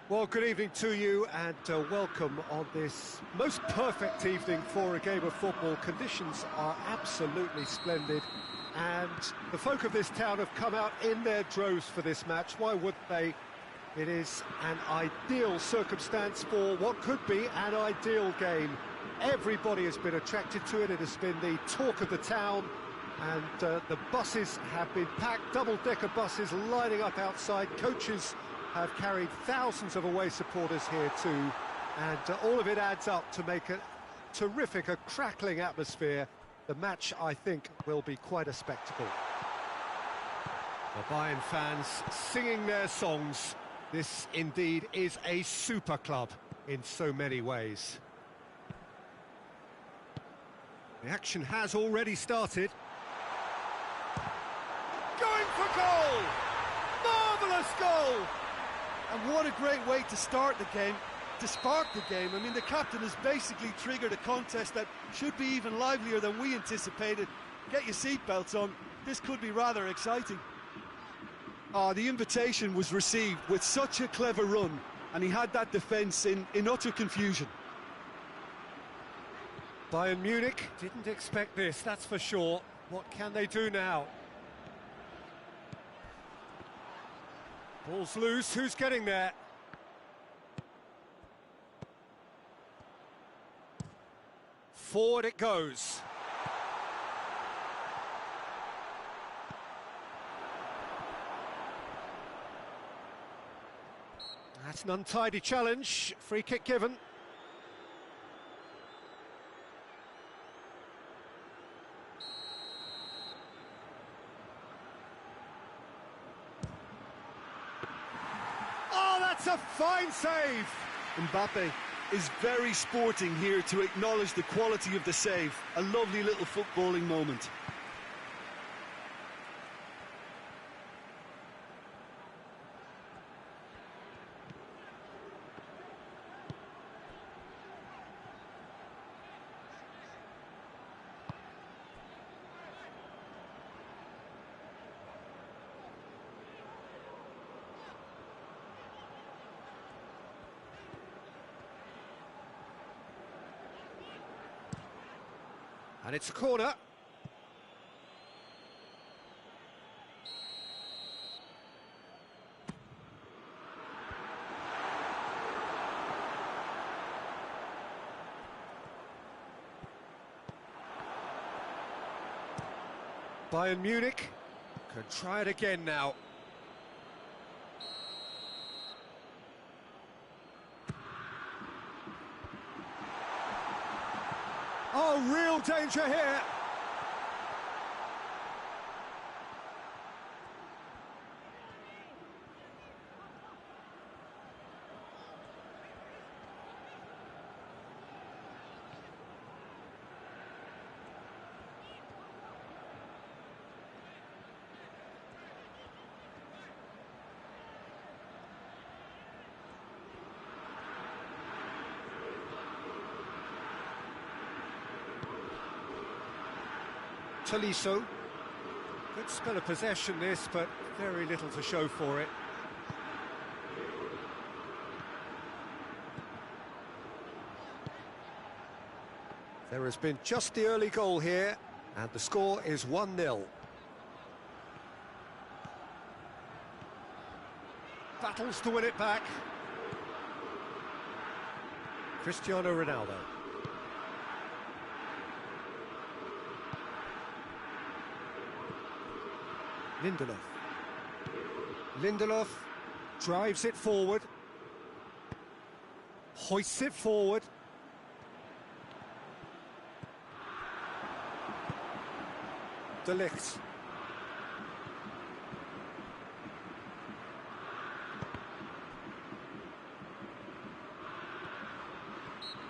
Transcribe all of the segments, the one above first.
Well, good evening to you and welcome on this most perfect evening for a game of football. Conditions are absolutely splendid and the folk of this town have come out in their droves for this match. Why wouldn't they? It is an ideal circumstance for what could be an ideal game. Everybody has been attracted to it. It has been the talk of the town and the buses have been packed, double-decker buses lining up outside. Coaches have carried thousands of away supporters here too, and all of it adds up to make a terrific, a crackling atmosphere. The match, I think, will be quite a spectacle. The Bayern fans singing their songs. This indeed is a super club in so many ways. The action has already started. Going for goal! Marvellous goal! And what a great way to start the game, to spark the game. I mean, the captain has basically triggered a contest that should be even livelier than we anticipated. Get your seatbelts on, this could be rather exciting. The invitation was received with such a clever run, and he had that defence in utter confusion. Bayern Munich didn't expect this, that's for sure. What can they do now? Ball's loose, who's getting there? Forward it goes. That's an untidy challenge, free kick given. That's a fine save! Mbappe is very sporting here to acknowledge the quality of the save. A lovely little footballing moment. And it's a corner. Bayern Munich can try it again now. Oh, real danger here. Tolisso. Good spell of possession this, but very little to show for it. There has been just the early goal here, and the score is 1-0. Battles to win it back. Cristiano Ronaldo. Lindelof drives it forward, hoists it forward. De Ligt.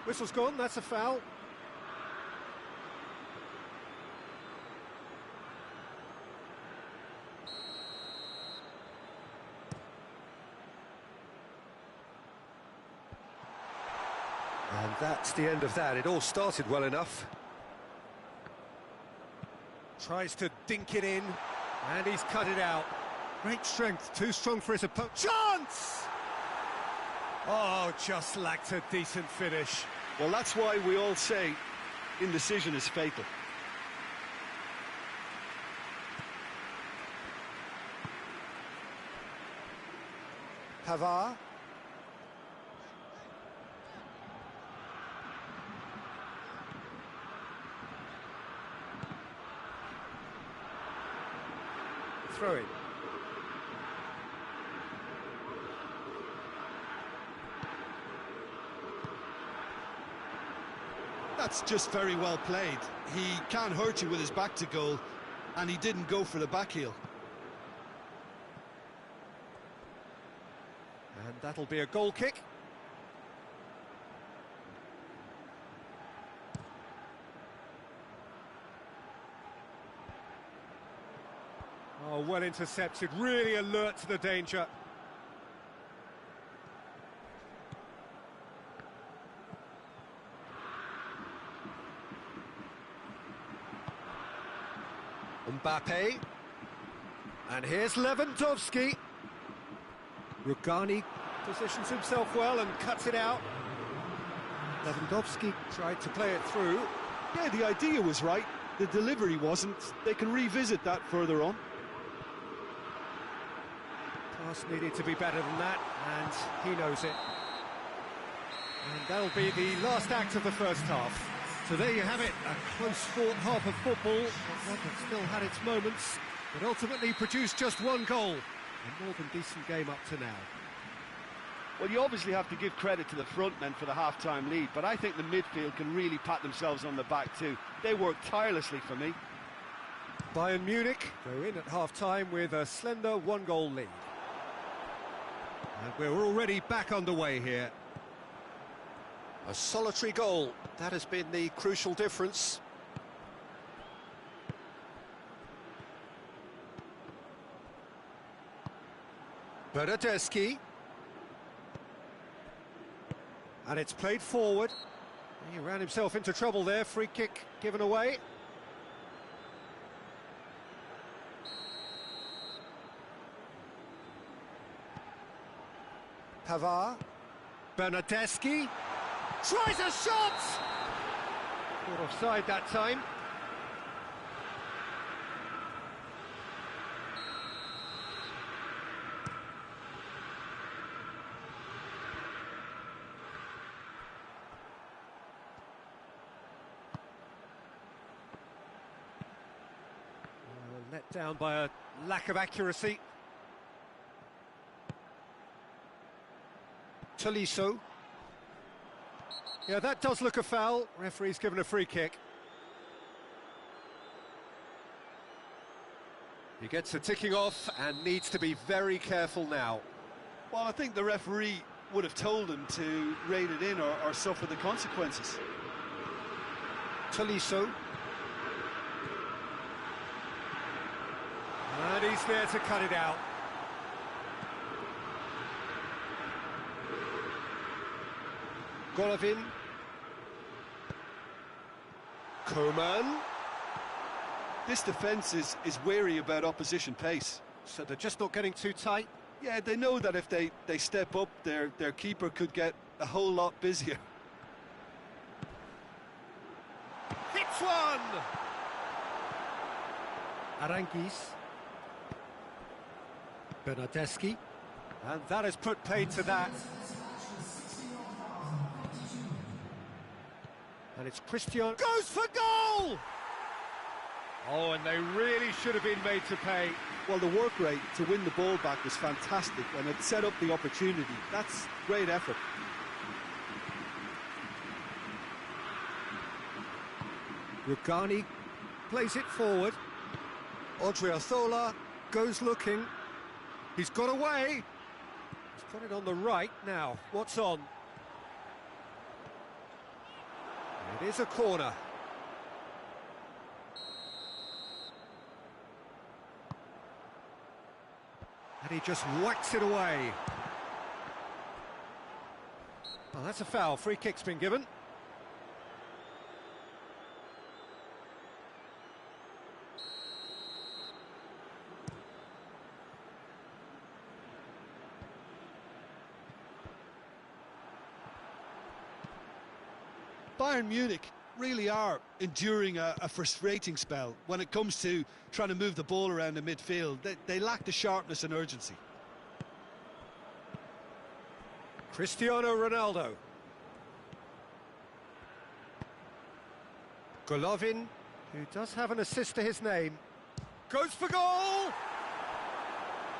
Whistle's gone, that's a foul. And that's the end of that. It all started well enough. Tries to dink it in, and he's cut it out. Great strength, too strong for his opponent. Chance! Oh, just lacked a decent finish. Well, that's why we all say indecision is fatal. Pavard. Throw it. That's just very well played. He can't hurt you with his back to goal, and he didn't go for the back heel. And that'll be a goal kick. Oh, well intercepted, really alert to the danger. Mbappe. And here's Lewandowski. Rugani positions himself well and cuts it out. Lewandowski tried to play it through. Yeah, the idea was right. The delivery wasn't. They can revisit that further on. Pass needed to be better than that, and he knows it. And that'll be the last act of the first half. So there you have it, a close-fought half of football, one that still had its moments, but ultimately produced just one goal. A more than decent game up to now. Well, you obviously have to give credit to the front men for the half-time lead, but I think the midfield can really pat themselves on the back too. They worked tirelessly for me. Bayern Munich go in at half-time with a slender one-goal lead. And we're already back underway here. A solitary goal, that has been the crucial difference. Bernardeschi. And it's played forward. He ran himself into trouble there, free kick given away. Pavard. Bernardeschi. Tries a shot! Caught offside that time. Let down by a lack of accuracy. Tolisso. Yeah, that does look a foul. Referee's given a free kick. He gets the ticking off and needs to be very careful now. Well, I think the referee would have told him to rein it in or suffer the consequences. Tolisso. And he's there to cut it out. Golovin. Coman. This defence is wary about opposition pace. So they're just not getting too tight. Yeah, they know that if they step up, their keeper could get a whole lot busier. Hits one! Aranguiz. Bernardeschi. And that has put paid to that. And it's Christian. Goes for goal! Oh, and they really should have been made to pay. Well, the work rate to win the ball back was fantastic, and it set up the opportunity. That's great effort. Rugani plays it forward. Odriozola goes looking. He's got away. He's got it on the right now. What's on? It is a corner. And he just whacks it away. Well, that's a foul. Free kick's been given. Bayern Munich really are enduring a frustrating spell when it comes to trying to move the ball around the midfield. They lack the sharpness and urgency. Cristiano Ronaldo. Golovin, who does have an assist to his name, goes for goal!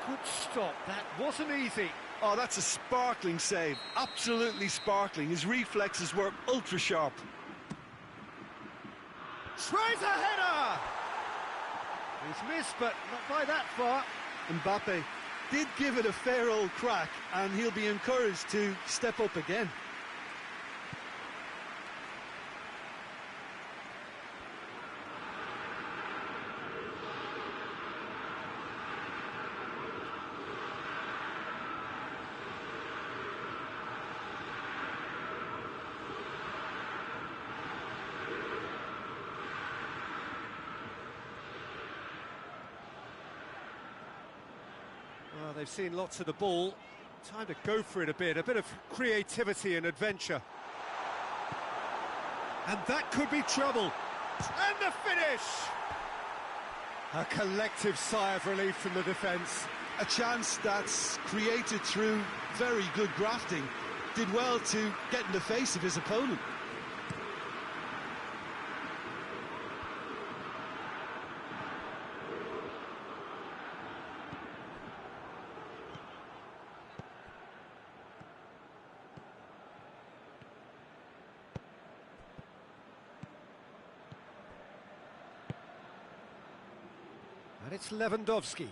Good stop, that wasn't easy. Oh, that's a sparkling save, absolutely sparkling. His reflexes were ultra sharp. Tries a header! He's missed, but not by that far. Mbappe did give it a fair old crack, and he'll be encouraged to step up again. Well, they've seen lots of the ball. Time to go for it a bit of creativity and adventure. And that could be trouble. And the finish! A collective sigh of relief from the defence. A chance that's created through very good grafting. Did well to get in the face of his opponent. And it's Lewandowski.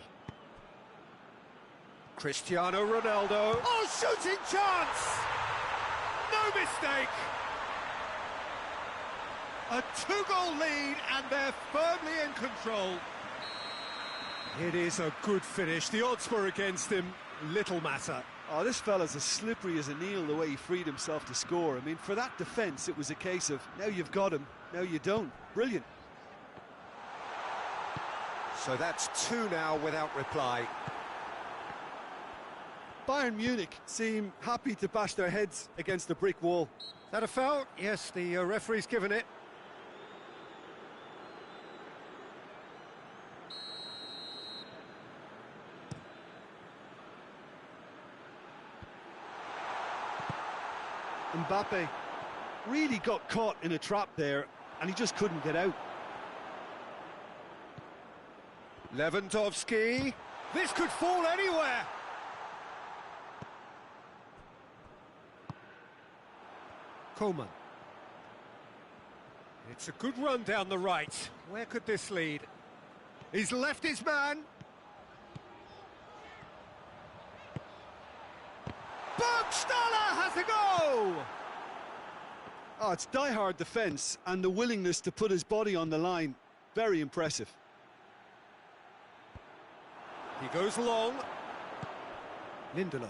Cristiano Ronaldo. Oh, shooting chance! No mistake! A two-goal lead, and they're firmly in control. It is a good finish. The odds were against him. Little matter. Oh, this fella's as slippery as an eel the way he freed himself to score. I mean, for that defence, it was a case of, now you've got him, now you don't. Brilliant. So that's two now without reply. Bayern Munich seem happy to bash their heads against the brick wall. Is that a foul? Yes, the referee's given it. Mbappe really got caught in a trap there, and he just couldn't get out. Lewandowski. This could fall anywhere. Coman. It's a good run down the right. Where could this lead? He's left his man. Burgstaller has a go! Oh, it's die-hard defence and the willingness to put his body on the line. Very impressive. He goes long. Lindelof.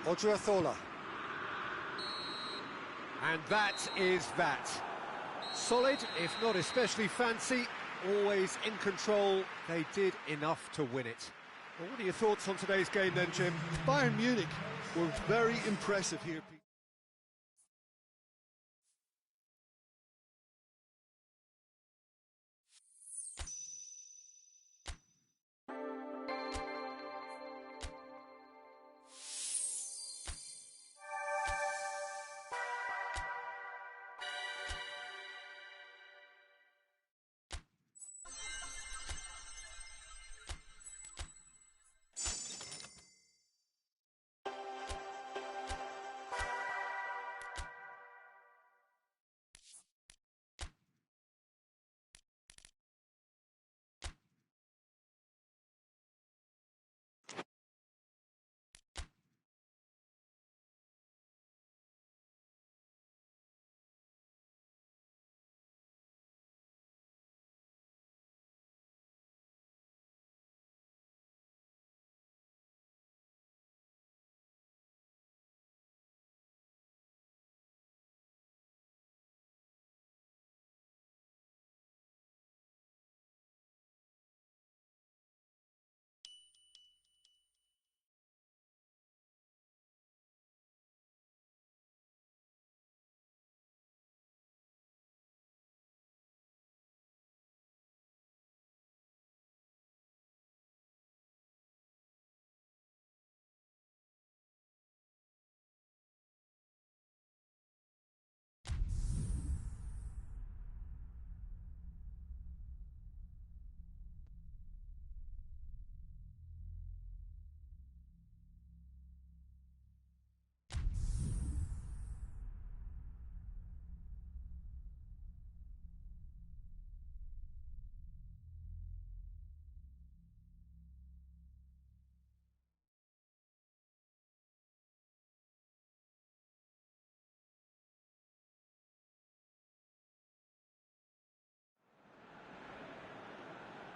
Odriozola. And that is that. Solid, if not especially fancy, always in control. They did enough to win it. Well, what are your thoughts on today's game then, Jim? Bayern Munich were very impressive here, Pete.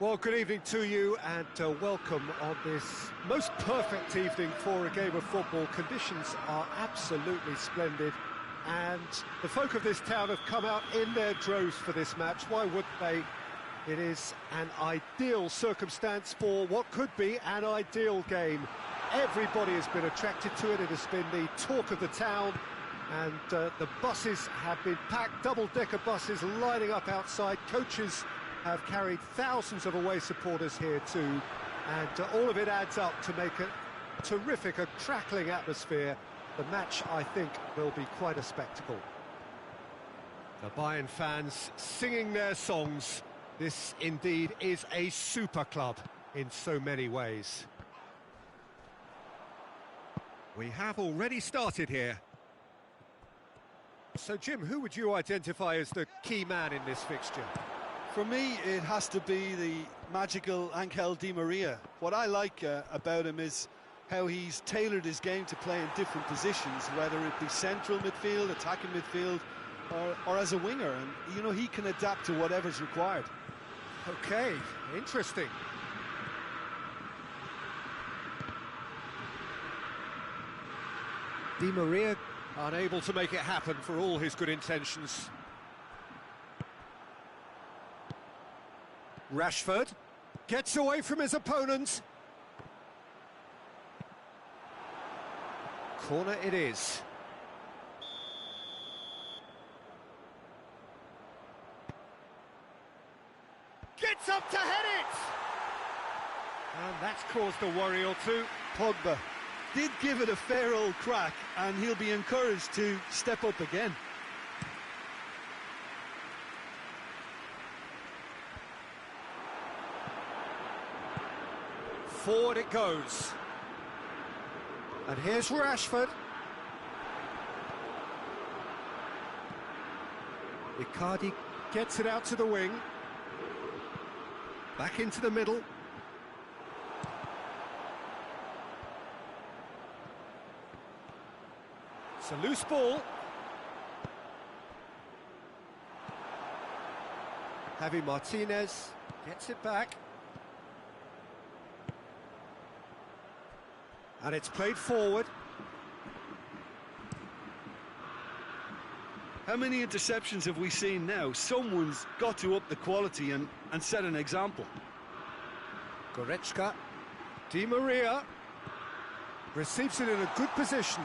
Well, good evening to you and welcome on this most perfect evening for a game of football. Conditions are absolutely splendid and the folk of this town have come out in their droves for this match. Why wouldn't they? It is an ideal circumstance for what could be an ideal game. Everybody has been attracted to it. It has been the talk of the town, and the buses have been packed, double-decker buses lining up outside. Coaches have carried thousands of away supporters here too, and all of it adds up to make a terrific, a crackling atmosphere. The match, I think, will be quite a spectacle. The Bayern fans singing their songs. This indeed is a super club in so many ways. We have already started here. So, Jim, who would you identify as the key man in this fixture? For me, it has to be the magical Angel Di Maria. What I like about him is how he's tailored his game to play in different positions, whether it be central midfield, attacking midfield, or as a winger. And, you know, he can adapt to whatever's required. Okay, interesting. Di Maria unable to make it happen for all his good intentions. Rashford gets away from his opponent. Corner it is. Gets up to head it! And that's caused a worry or two. Pogba did give it a fair old crack, and he'll be encouraged to step up again. Forward it goes. And here's Rashford. Icardi gets it out to the wing. Back into the middle. It's a loose ball. Javi Martinez gets it back. And it's played forward. How many interceptions have we seen now? Someone's got to up the quality and set an example. Goretzka. Di Maria receives it in a good position.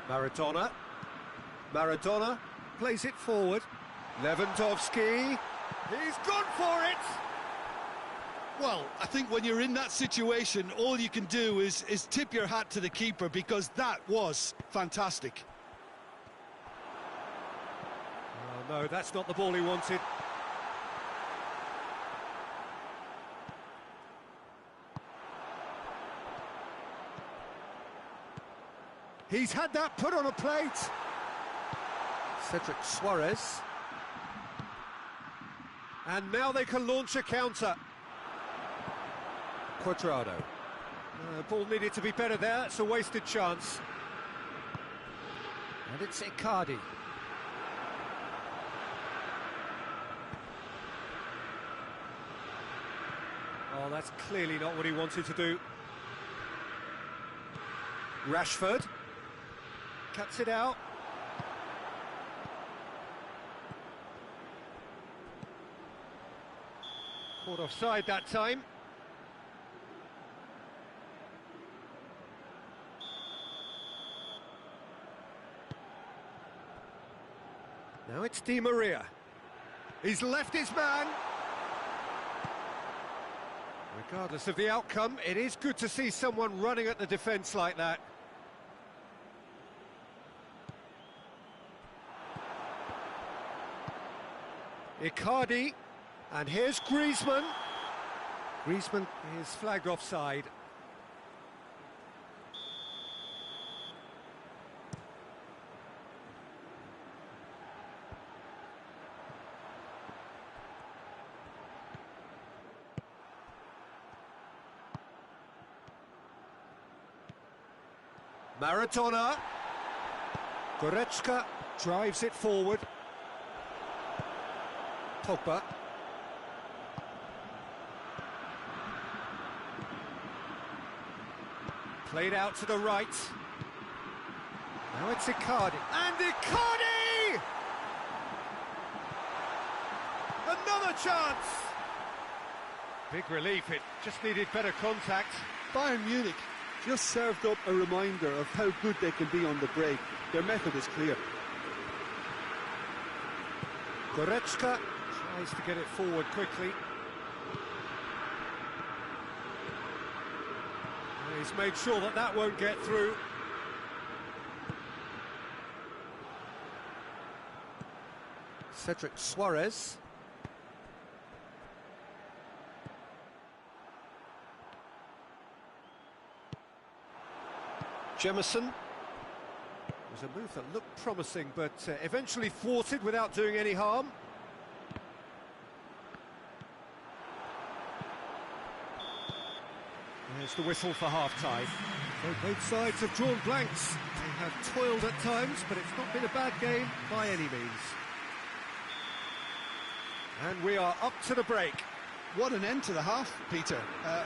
Maradona plays it forward. Lewandowski. He's gone for it! Well, I think when you're in that situation, all you can do is tip your hat to the keeper, because that was fantastic. Oh, no, that's not the ball he wanted. He's had that put on a plate. Cedric Suarez. And now they can launch a counter. Cuadrado. Ball needed to be better there. It's a wasted chance. And it's Icardi. Oh, that's clearly not what he wanted to do. Rashford cuts it out. Caught offside that time. Now it's Di Maria. He's left his man. Regardless of the outcome, it is good to see someone running at the defence like that. Icardi, and here's Griezmann. Griezmann is flagged offside. Maradona. Goretzka drives it forward. Pogba. Played out to the right. Now it's Icardi. And Icardi! Another chance! Big relief, it just needed better contact. Bayern Munich just served up a reminder of how good they can be on the break. Their method is clear. Goretzka tries to get it forward quickly. And he's made sure that that won't get through. Cedric Suarez. Jemison. It was a move that looked promising, but eventually thwarted without doing any harm. There's the whistle for half-time. So both sides have drawn blanks. They have toiled at times, but it's not been a bad game by any means. And we are up to the break. What an end to the half, Peter.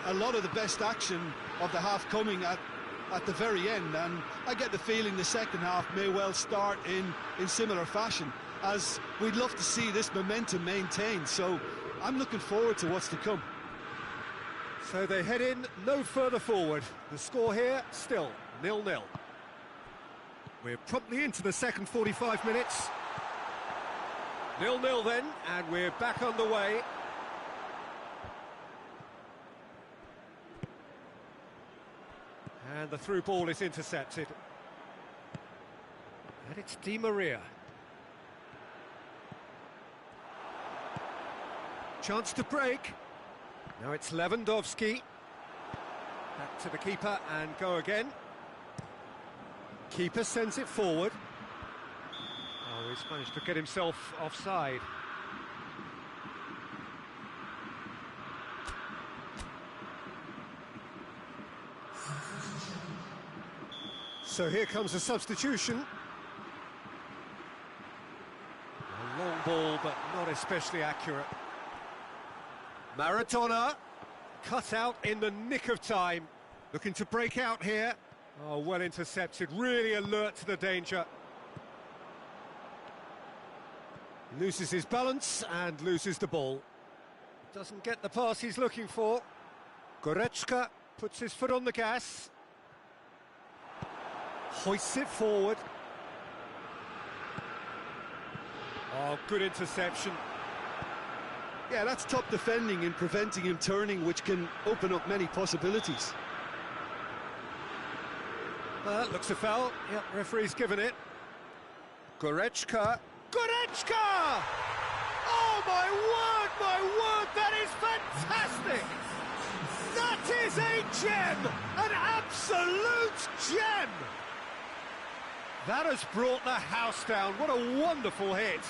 A lot of the best action of the half coming at the very end, and I get the feeling the second half may well start in similar fashion, as we'd love to see this momentum maintained, so I'm looking forward to what's to come. So they head in no further forward. The score here, still 0-0. We're promptly into the second 45 minutes. 0-0 then, and we're back underway. And the through ball is intercepted. And it's Di Maria. Chance to break. Now it's Lewandowski. Back to the keeper and go again. Keeper sends it forward. Oh, he's managed to get himself offside. So here comes a substitution. A long ball, but not especially accurate. Maradona, cut out in the nick of time. Looking to break out here. Oh, well intercepted, really alert to the danger. Loses his balance and loses the ball. Doesn't get the pass he's looking for. Goretzka puts his foot on the gas. Hoists it forward. Oh, good interception. Yeah, that's top defending and preventing him turning, which can open up many possibilities. That looks a foul. Yep, referee's given it. Goretzka. Goretzka! Oh, my word, that is fantastic! That is a gem! An absolute gem! That has brought the house down. What a wonderful hit.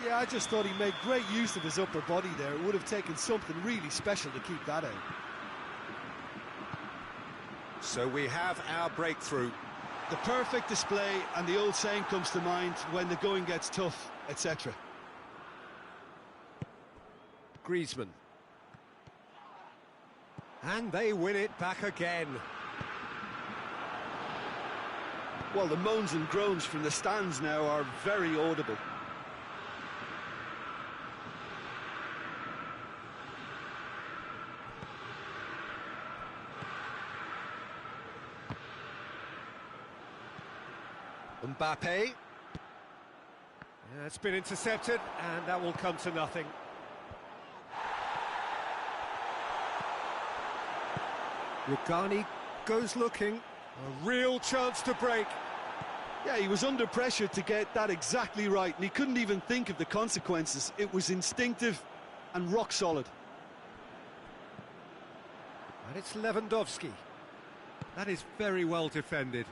Yeah, I just thought he made great use of his upper body there. It would have taken something really special to keep that out. So we have our breakthrough. The perfect display, and the old saying comes to mind, when the going gets tough, etc. Griezmann. And they win it back again. Well, the moans and groans from the stands now are very audible. Mbappe. Yeah, it's been intercepted, and that will come to nothing. Rugani goes looking. A real chance to break. Yeah, he was under pressure to get that exactly right, and he couldn't even think of the consequences. It was instinctive and rock solid. And it's Lewandowski. That is very well defended.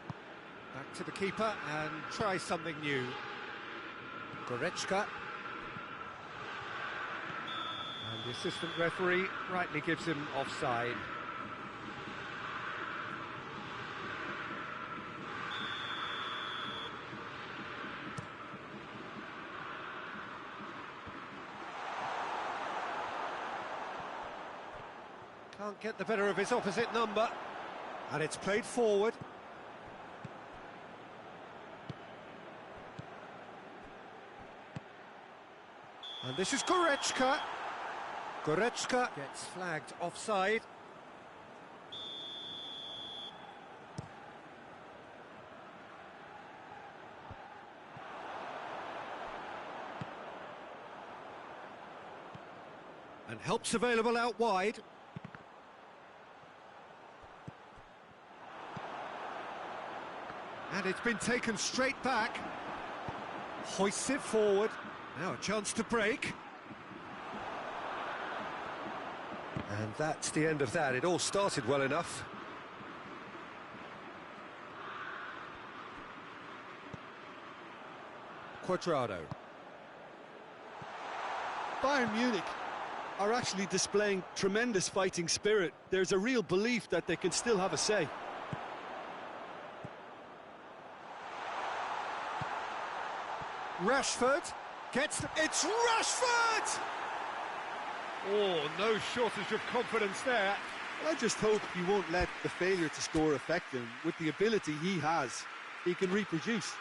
Back to the keeper and try something new. Goretzka. And the assistant referee rightly gives him offside. Can't get the better of his opposite number. And it's played forward. And this is Goretzka. Goretzka gets flagged offside. And help's available out wide. And it's been taken straight back. Hoists it forward. Now a chance to break. And that's the end of that. It all started well enough. Cuadrado. Bayern Munich are actually displaying tremendous fighting spirit. There's a real belief that they can still have a say. Rashford gets... It's Rashford! Oh, no shortage of confidence there. Well, I just hope he won't let the failure to score affect him. With the ability he has, he can reproduce.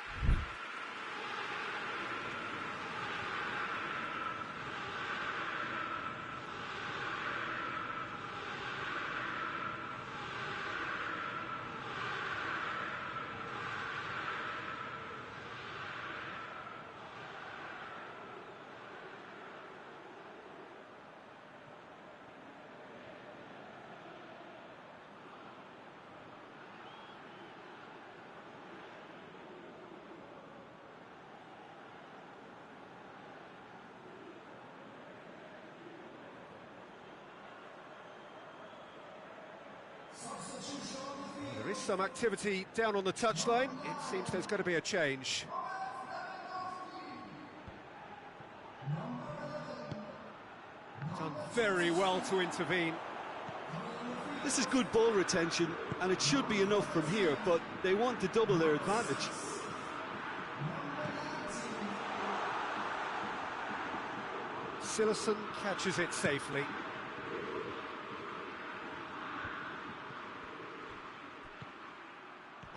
There is some activity down on the touchline. It seems there's going to be a change. Done very well to intervene. This is good ball retention, and it should be enough from here, but they want to double their advantage. Cillessen catches it safely.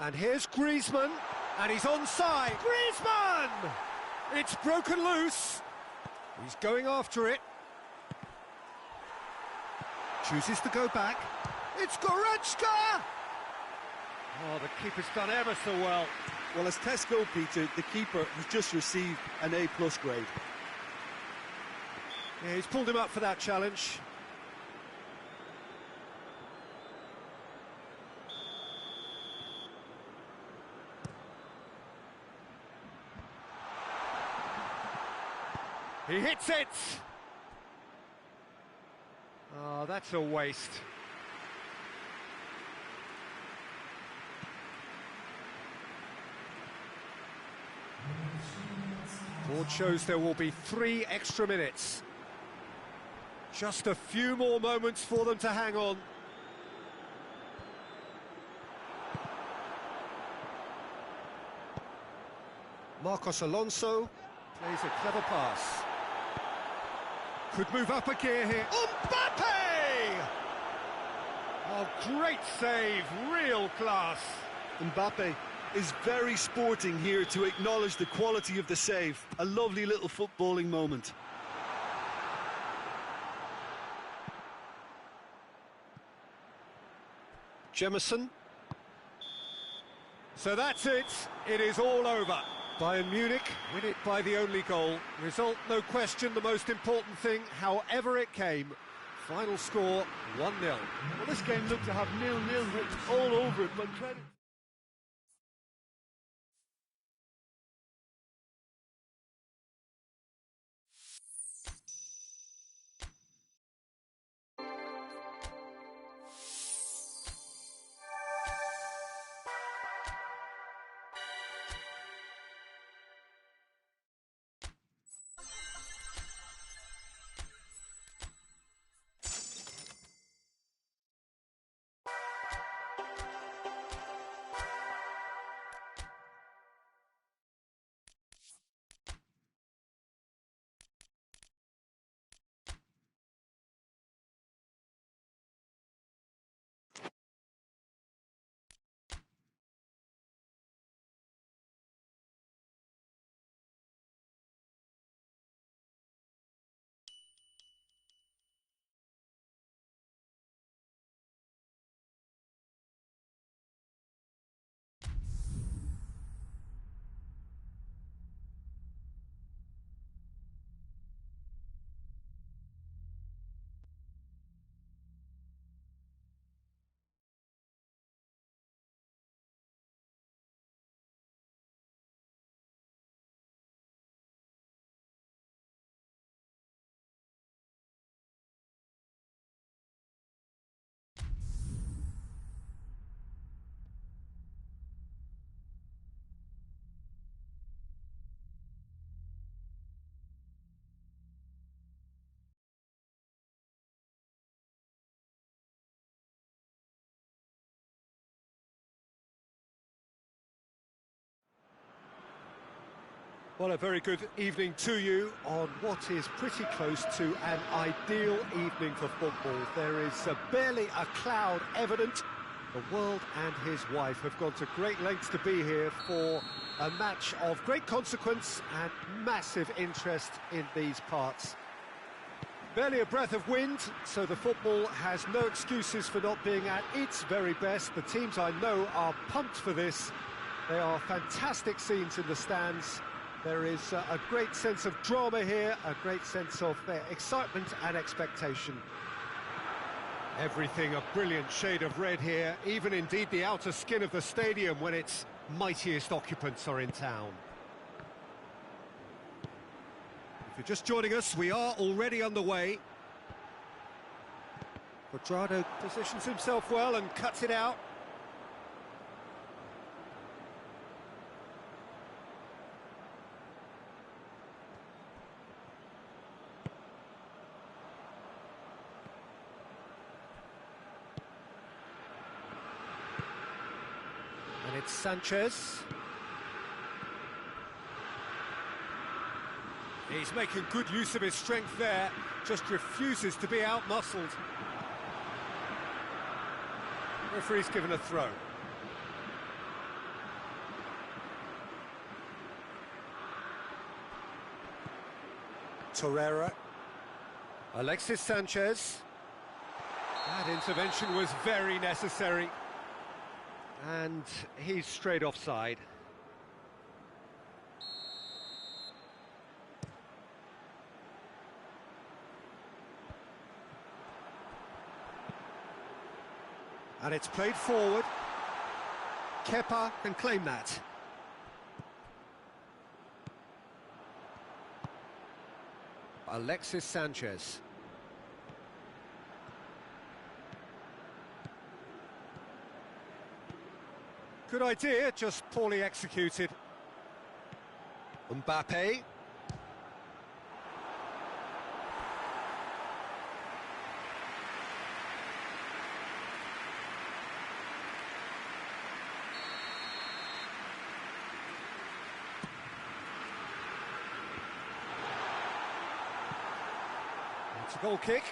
And here's Griezmann, and he's onside. Griezmann! It's broken loose. He's going after it. Chooses to go back. It's Goretzka! Oh, the keeper's done ever so well. Well, as tests go, Peter, the keeper has just received an A+ grade. Yeah, he's pulled him up for that challenge. He hits it! Oh, that's a waste. Board shows there will be 3 extra minutes. Just a few more moments for them to hang on. Marcos Alonso plays a clever pass. Could move up a gear here. Mbappe! Oh, great save, real class. Mbappe is very sporting here to acknowledge the quality of the save. A lovely little footballing moment. Jemison. So that's it. It is all over. Bayern Munich win it by the only goal. Result, no question, the most important thing, however it came. Final score, 1-0. Well, this game looked to have 0-0 written all over it, but credit... Well, a very good evening to you on what is pretty close to an ideal evening for football. There is barely a cloud evident. The world and his wife have gone to great lengths to be here for a match of great consequence and massive interest in these parts. Barely a breath of wind, so the football has no excuses for not being at its very best. The teams I know are pumped for this. They are fantastic scenes in the stands. There is a great sense of drama here, a great sense of excitement and expectation. Everything a brilliant shade of red here, even indeed the outer skin of the stadium when its mightiest occupants are in town. If you're just joining us, we are already underway. Cuadrado positions himself well and cuts it out. And it's Sanchez. He's making good use of his strength there, just refuses to be out-muscled. Referee's given a throw. Torreira. Alexis Sanchez. That intervention was very necessary. And he's straight offside. And it's played forward. Kepa can claim that. Alexis Sanchez. Good idea, just poorly executed. Mbappe. It's a goal kick.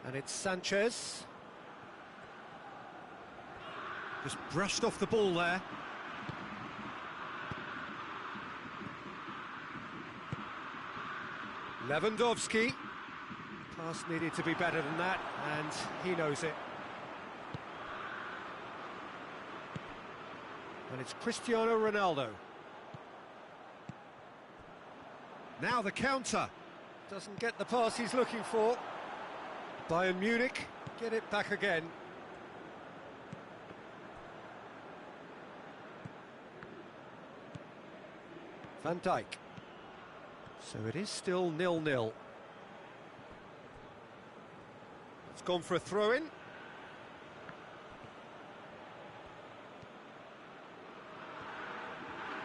And it's Sanchez. Just brushed off the ball there. Lewandowski. Pass needed to be better than that, and he knows it. And it's Cristiano Ronaldo. Now the counter. Doesn't get the pass he's looking for. Bayern Munich get it back again. Van Dijk. So it is still 0-0. It's gone for a throw-in.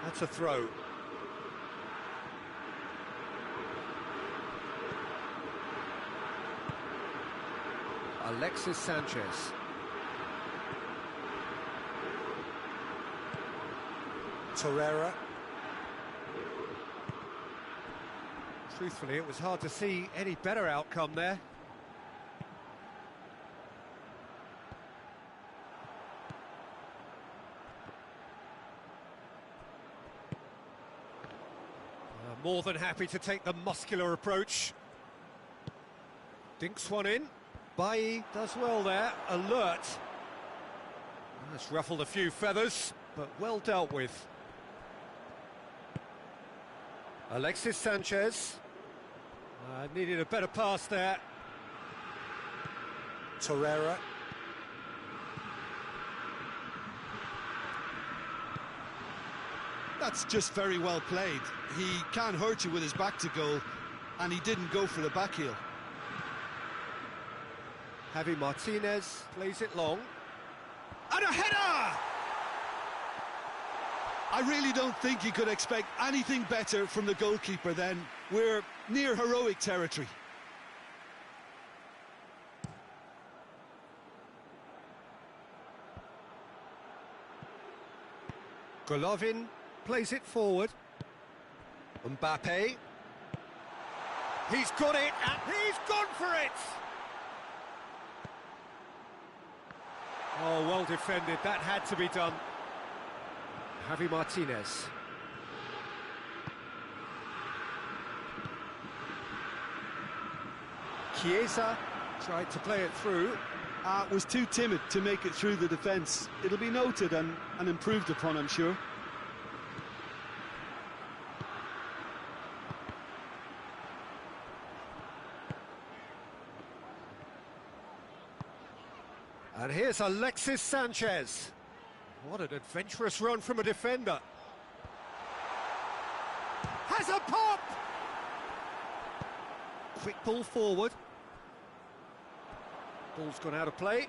That's a throw. Alexis Sanchez. Torreira. Truthfully, it was hard to see any better outcome there. More than happy to take the muscular approach. Dinks one in. Bailly does well there, alert. That's ruffled a few feathers, but well dealt with. Alexis Sanchez. Needed a better pass there. Torreira. That's just very well played. He can't hurt you with his back to goal, and he didn't go for the back heel. Javi Martinez plays it long. And a header! I really don't think you could expect anything better from the goalkeeper then. We're near heroic territory. Golovin plays it forward. Mbappe. He's got it, and he's gone for it! Oh, well defended, that had to be done. Javi Martinez. Chiesa tried to play it through. Was too timid to make it through the defence. It'll be noted and improved upon, I'm sure. And here's Alexis Sanchez. What an adventurous run from a defender. Has a pop! Quick ball forward. Ball's gone out of play.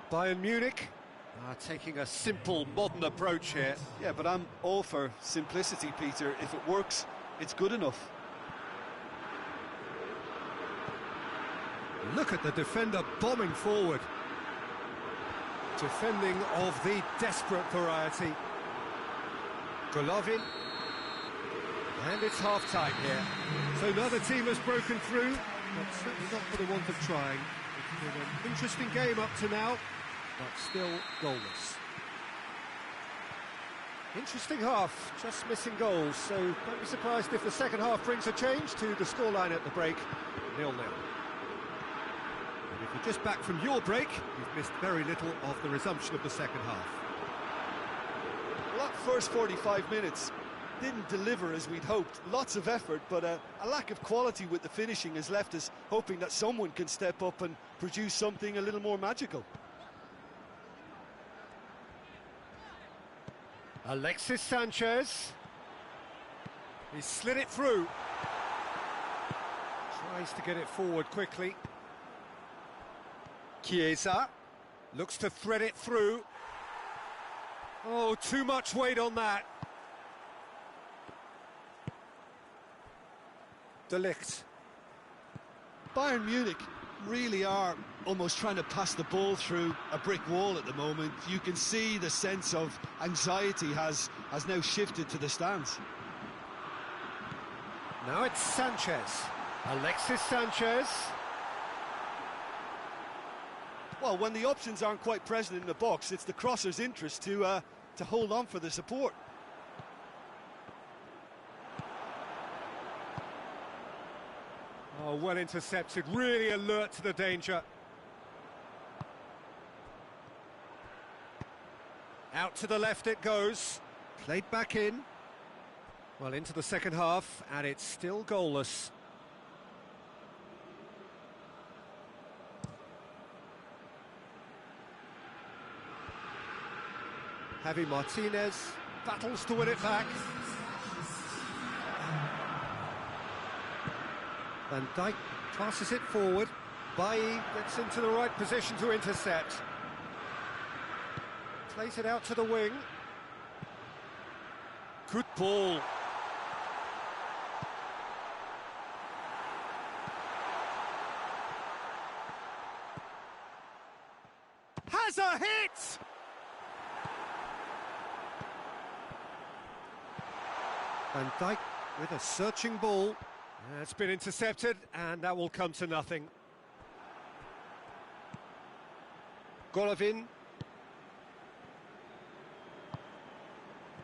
Bayern Munich are taking a simple, modern approach here. Yeah, but I'm all for simplicity, Peter. If it works, it's good enough. Look at the defender bombing forward. Defending of the desperate variety. Golovin. And it's half-time here. So another team has broken through, but certainly not for the want of trying. It's been an interesting game up to now, but still goalless. Interesting half, just missing goals, so don't be surprised if the second half brings a change to the scoreline at the break, 0-0. And if you're just back from your break, you've missed very little of the resumption of the second half. Well, that first 45 minutes didn't deliver as we'd hoped. Lots of effort, but a lack of quality with the finishing has left us hoping that someone can step up and produce something a little more magical. Alexis Sanchez. He slid it through. Tries to get it forward quickly. Chiesa looks to thread it through. Oh, too much weight on that. De Ligt. Bayern Munich really are almost trying to pass the ball through a brick wall at the moment. You can see the sense of anxiety has now shifted to the stands. Now it's Sanchez. Alexis Sanchez. Well, when the options aren't quite present in the box, it's the crosser's interest to hold on for the support. Oh, well intercepted, really alert to the danger. Out to the left it goes. Played back in. Well, into the second half, and it's still goalless. Javi Martinez battles to win it back. Van Dijk passes it forward. Bailly gets into the right position to intercept. Plays it out to the wing. Good ball. Has a hit! Van Dijk with a searching ball. It's been intercepted, and that will come to nothing. Golovin.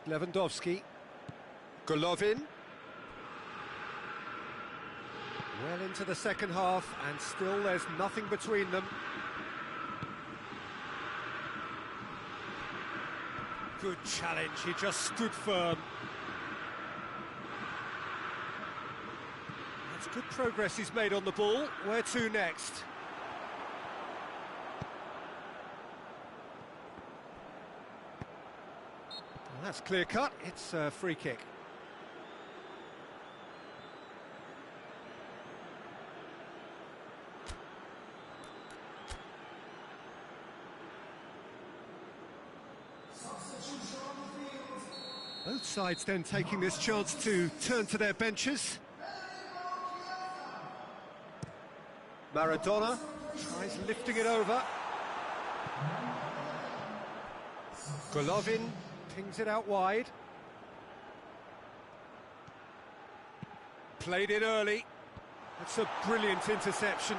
Lewandowski. Golovin. Well into the second half, and still there's nothing between them. Good challenge, he just stood firm. That's good progress he's made on the ball. Where to next? Well, that's clear cut, it's a free kick. Both sides then taking this chance to turn to their benches. Maradona tries lifting it over. Golovin pings it out wide. Played it early. That's a brilliant interception.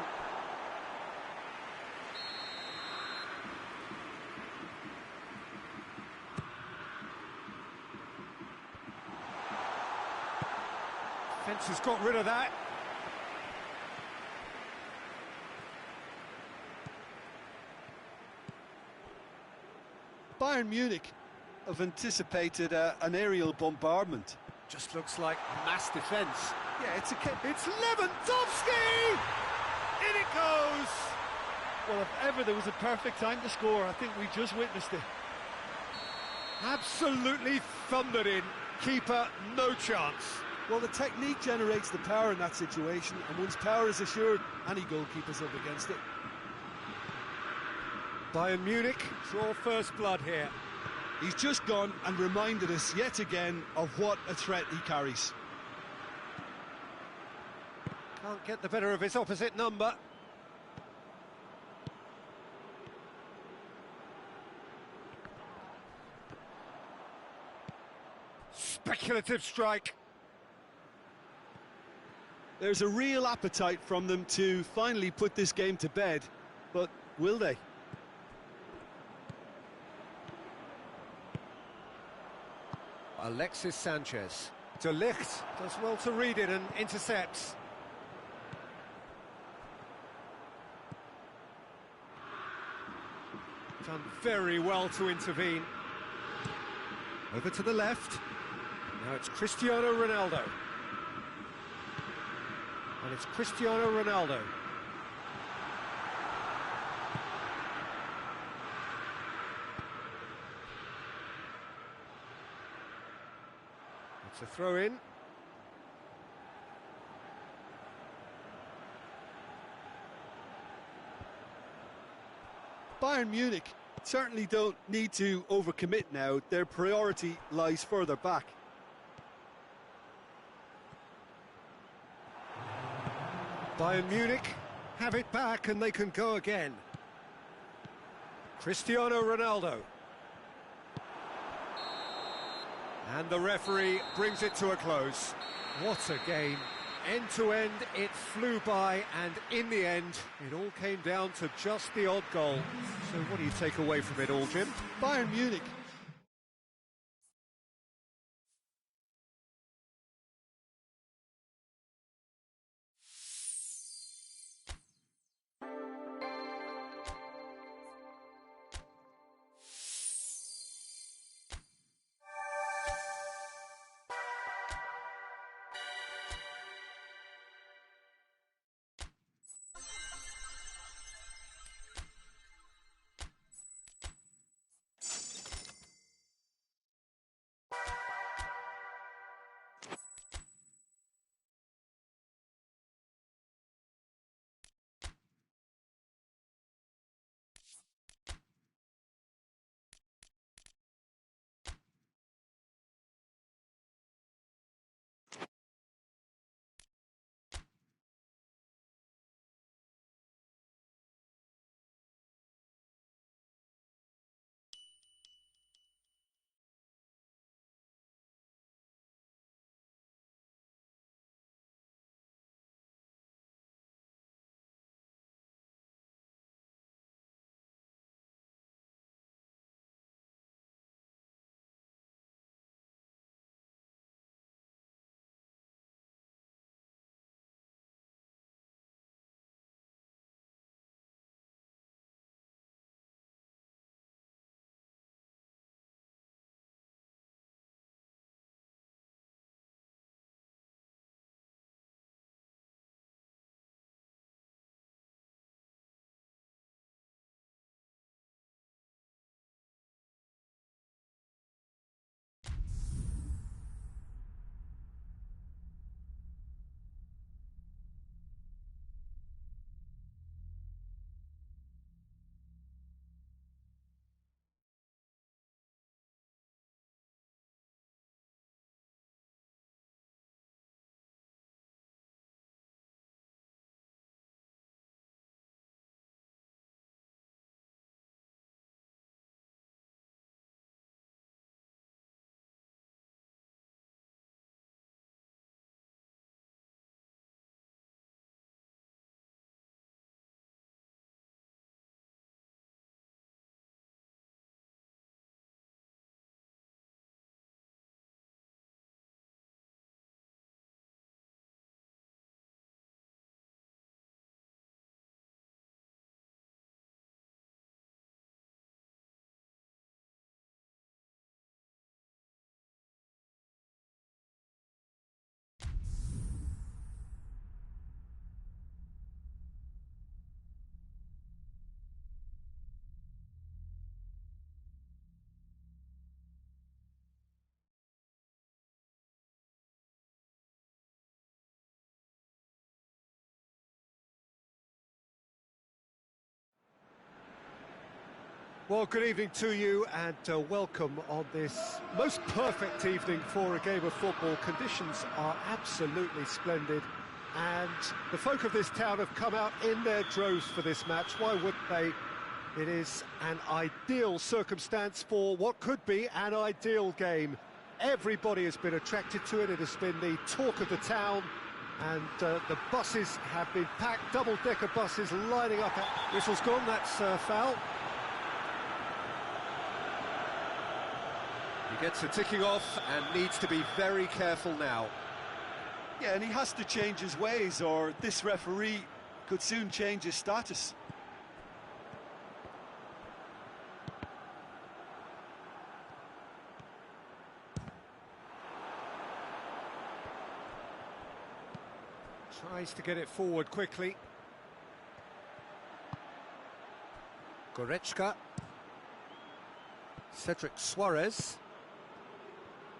Defence has got rid of that. Bayern Munich have anticipated an aerial bombardment. Just looks like mass defence. Yeah, it's Lewandowski! In it goes! Well, if ever there was a perfect time to score, I think we just witnessed it. Absolutely thundered in. Keeper, no chance. Well, the technique generates the power in that situation, and once power is assured, any goalkeeper's up against it. Bayern Munich draw first blood here. He's just gone and reminded us yet again of what a threat he carries. Can't get the better of his opposite number. Speculative strike. There's a real appetite from them to finally put this game to bed, but will they? Alexis Sanchez. De Ligt does well to read it and intercepts. Done very well to intervene. Over to the left. Now it's Cristiano Ronaldo. And it's Cristiano Ronaldo. It's a throw-in. Bayern Munich certainly don't need to overcommit now. Their priority lies further back. Bayern Munich have it back and they can go again. Cristiano Ronaldo. And the referee brings it to a close. What a game. End to end, it flew by, and in the end, it all came down to just the odd goal. So what do you take away from it all, Jim? Bayern Munich Well, good evening to you and welcome on this most perfect evening for a game of football. Conditions are absolutely splendid and the folk of this town have come out in their droves for this match. Why wouldn't they? It is an ideal circumstance for what could be an ideal game. Everybody has been attracted to it. It has been the talk of the town and the buses have been packed, double-decker buses lining up. Whistle's gone, that's foul. He gets a ticking off and needs to be very careful now. Yeah, and he has to change his ways or this referee could soon change his status. Tries to get it forward quickly. Goretzka. Cedric Suarez.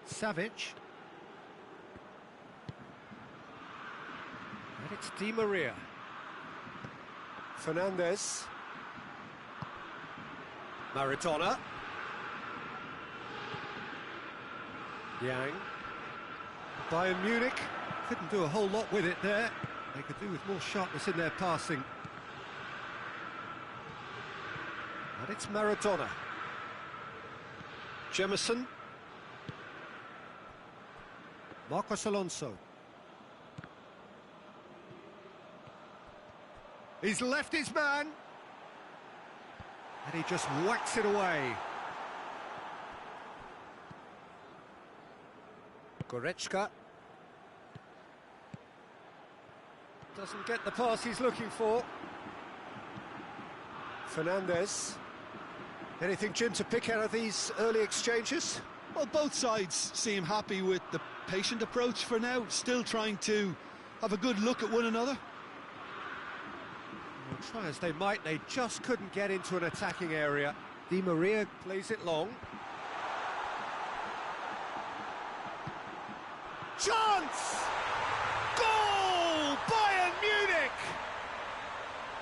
Savic. And it's Di Maria. Fernandes. Maradona. Yang. Bayern Munich couldn't do a whole lot with it there. They could do with more sharpness in their passing. And it's Maradona. Jemison. Marcos Alonso. He's left his man. And he just whacks it away. Goretzka. Doesn't get the pass he's looking for. Fernandes. Anything, Jim, to pick out of these early exchanges? Well, both sides seem happy with the patient approach for now, still trying to have a good look at one another. Well, try as they might, they just couldn't get into an attacking area. Di Maria plays it long. Chance! Goal! Bayern Munich!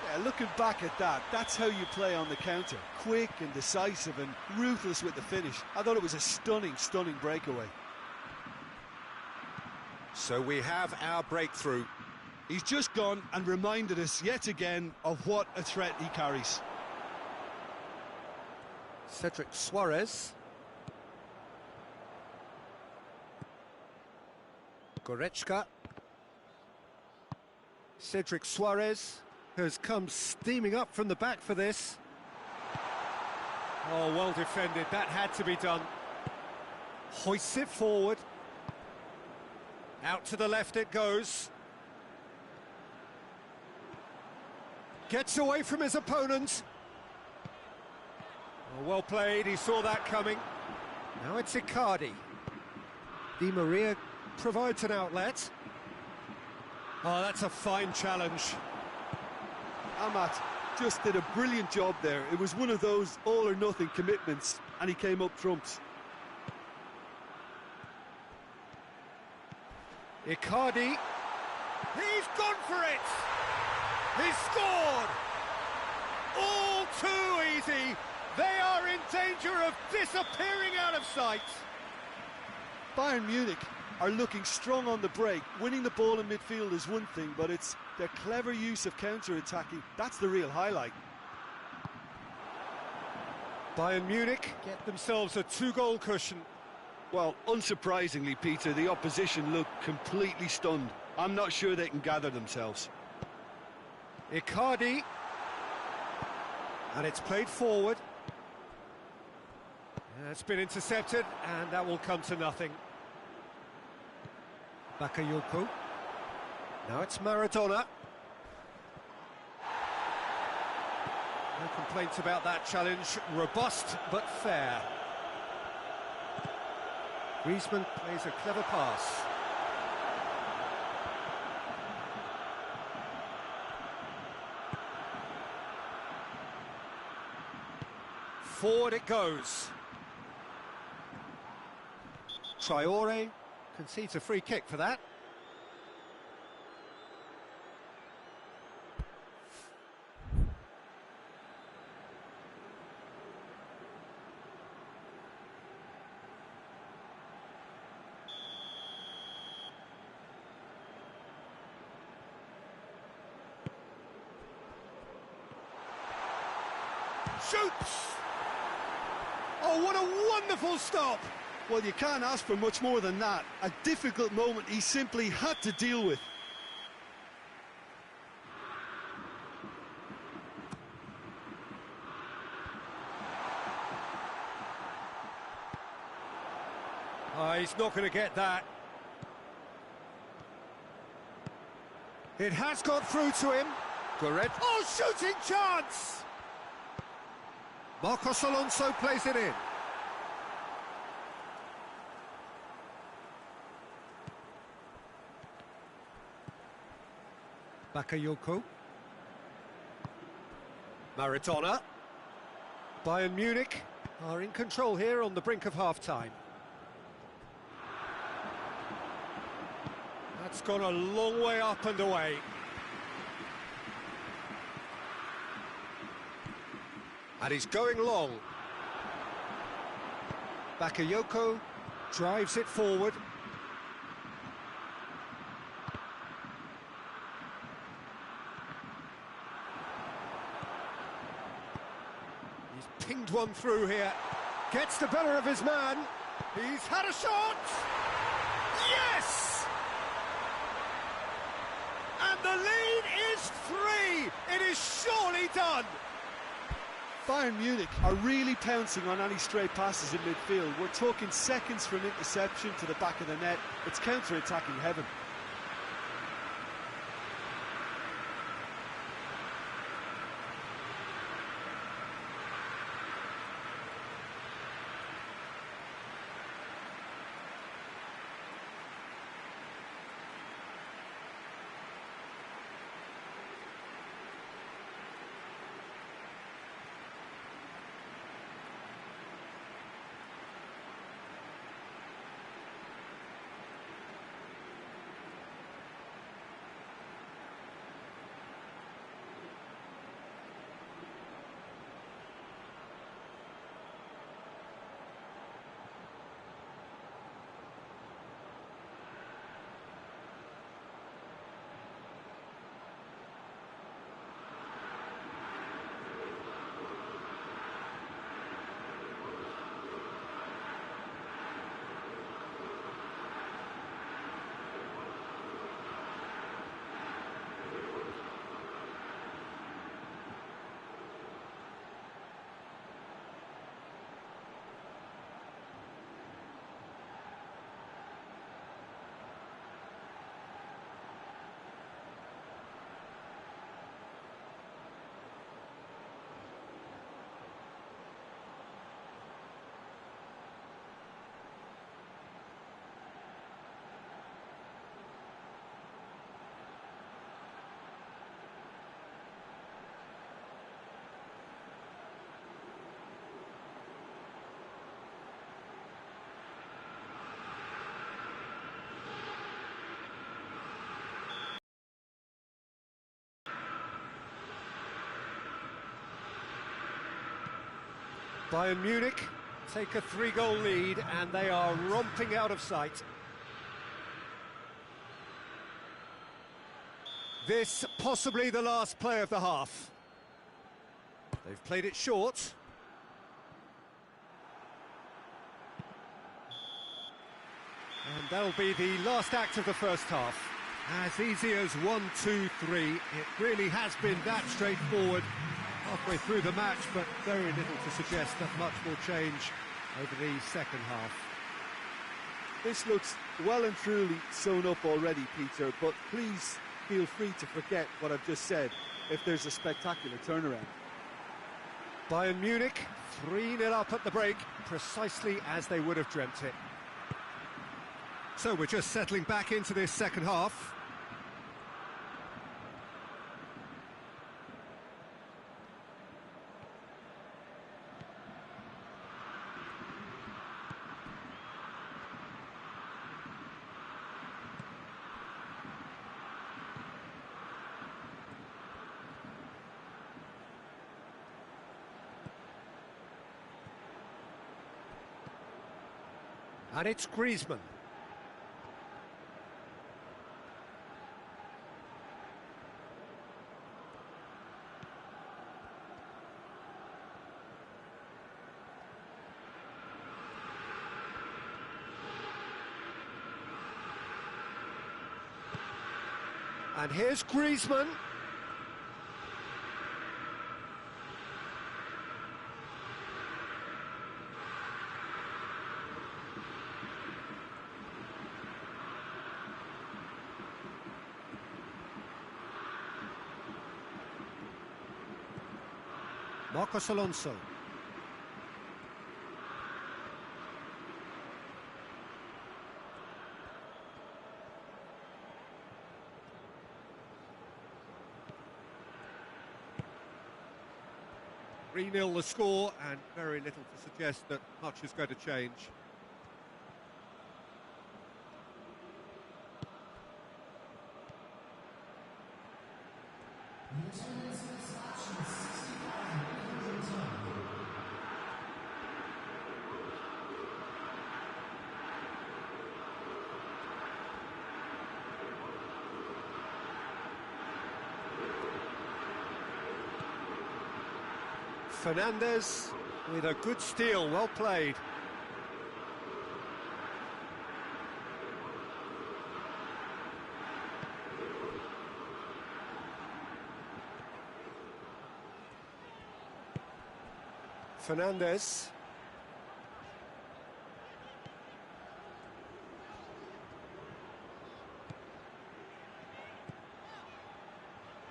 Yeah, looking back at that, that's how you play on the counter. Quick and decisive and ruthless with the finish. I thought it was a stunning, stunning breakaway. So we have our breakthrough. He's just gone and reminded us yet again of what a threat he carries. Cedric Suarez. Goretzka. Cedric Suarez has come steaming up from the back for this. Oh, well defended, that had to be done. Hoists it forward. Out to the left it goes. Gets away from his opponent. Oh, well played, he saw that coming. Now it's Icardi. Di Maria provides an outlet. Oh, that's a fine challenge. Amat just did a brilliant job there. It was one of those all-or-nothing commitments, and he came up trumps. Icardi. He's gone for it! He's scored! All too easy! They are in danger of disappearing out of sight! Bayern Munich are looking strong on the break. Winning the ball in midfield is one thing, but it's their clever use of counter-attacking. That's the real highlight. Bayern Munich get themselves a two-goal cushion. Well, unsurprisingly, Peter, the opposition look completely stunned. I'm not sure they can gather themselves. Icardi. And it's played forward. It's been intercepted, and that will come to nothing. Bakayoko. Now it's Maradona. No complaints about that challenge. Robust, but fair. Griezmann plays a clever pass. Forward it goes. Traore concedes a free kick for that. Shoots! Oh, what a wonderful stop! Well, you can't ask for much more than that. A difficult moment he simply had to deal with. Oh, he's not going to get that. It has got through to him. Correct. Oh, shooting chance! Marcos Alonso plays it in. Bakayoko. Maradona. Bayern Munich are in control here on the brink of half-time. That's gone a long way up and away. And he's going long. Bakayoko drives it forward. He's pinged one through here. Gets the better of his man. He's had a shot! Yes! And the lead is 3! It is surely done! Bayern Munich are really pouncing on any stray passes in midfield. We're talking seconds from interception to the back of the net. It's counter-attacking heaven. Bayern Munich take a 3-goal lead and they are romping out of sight. This possibly the last play of the half. They've played it short. And that'll be the last act of the first half. As easy as 1, 2, 3. It really has been that straightforward halfway through the match, but very little to suggest that much will change over the second half. This looks well and truly sewn up already, Peter, but please feel free to forget what I've just said if there's a spectacular turnaround. Bayern Munich 3-0 up at the break, precisely as they would have dreamt it. So we're just settling back into this second half. And it's Griezmann. And here's Griezmann. Marcos Alonso. Three-nil the score, and very little to suggest that much is going to change. Fernandes with a good steal, well played. Fernandes.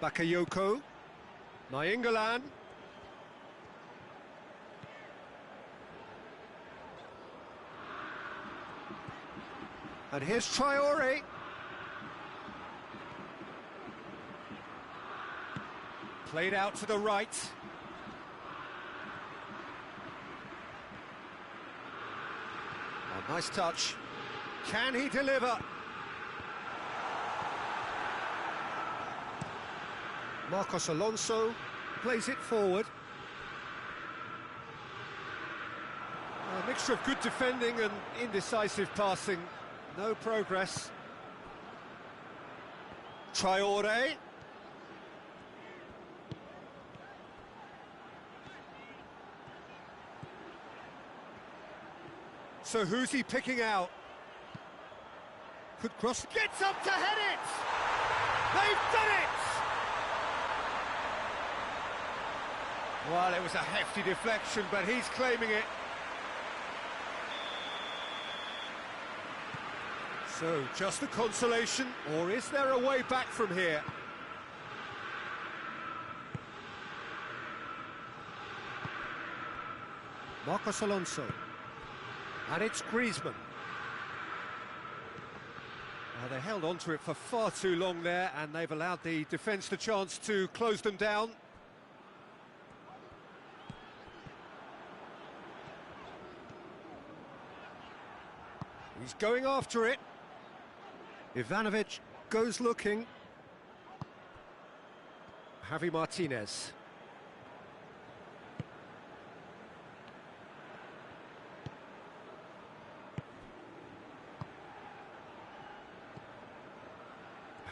Bakayoko. Nainggolan. And here's Traore. Played out to the right. Oh, nice touch. Can he deliver? Marcos Alonso plays it forward. A mixture of good defending and indecisive passing. No progress. Traore. So who's he picking out? Could cross. Gets up to head it! They've done it! Well, it was a hefty deflection, but he's claiming it. So, just a consolation, or is there a way back from here? Marcos Alonso. And it's Griezmann. Now, they held on to it for far too long there, and they've allowed the defence the chance to close them down. He's going after it. Ivanovic goes looking. Javi Martinez.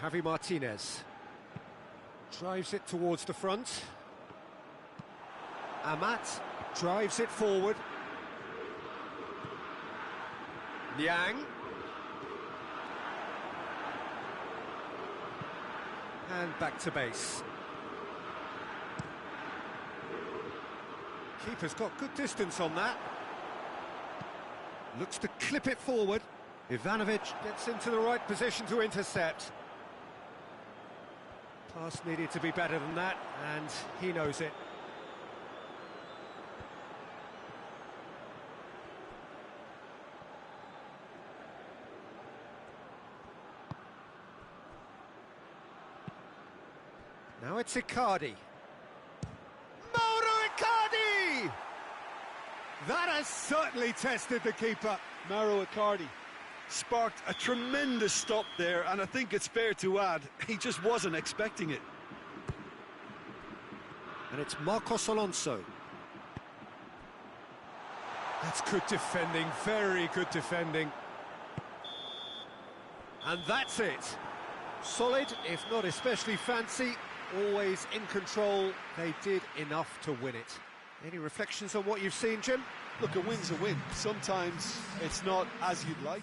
Javi Martinez drives it towards the front. Amat drives it forward. Niang. And back to base. Keeper's got good distance on that. Looks to clip it forward. Ivanovic gets into the right position to intercept. Pass needed to be better than that, and he knows it. Now it's Icardi. Mauro Icardi! That has certainly tested the keeper. Mauro Icardi sparked a tremendous stop there, and I think it's fair to add, he just wasn't expecting it. And it's Marcos Alonso. That's good defending, very good defending. And that's it. Solid, if not especially fancy, always in control. They did enough to win it. Any reflections on what you've seen, Jim? Look, a win's a win. Sometimes it's not as you'd like.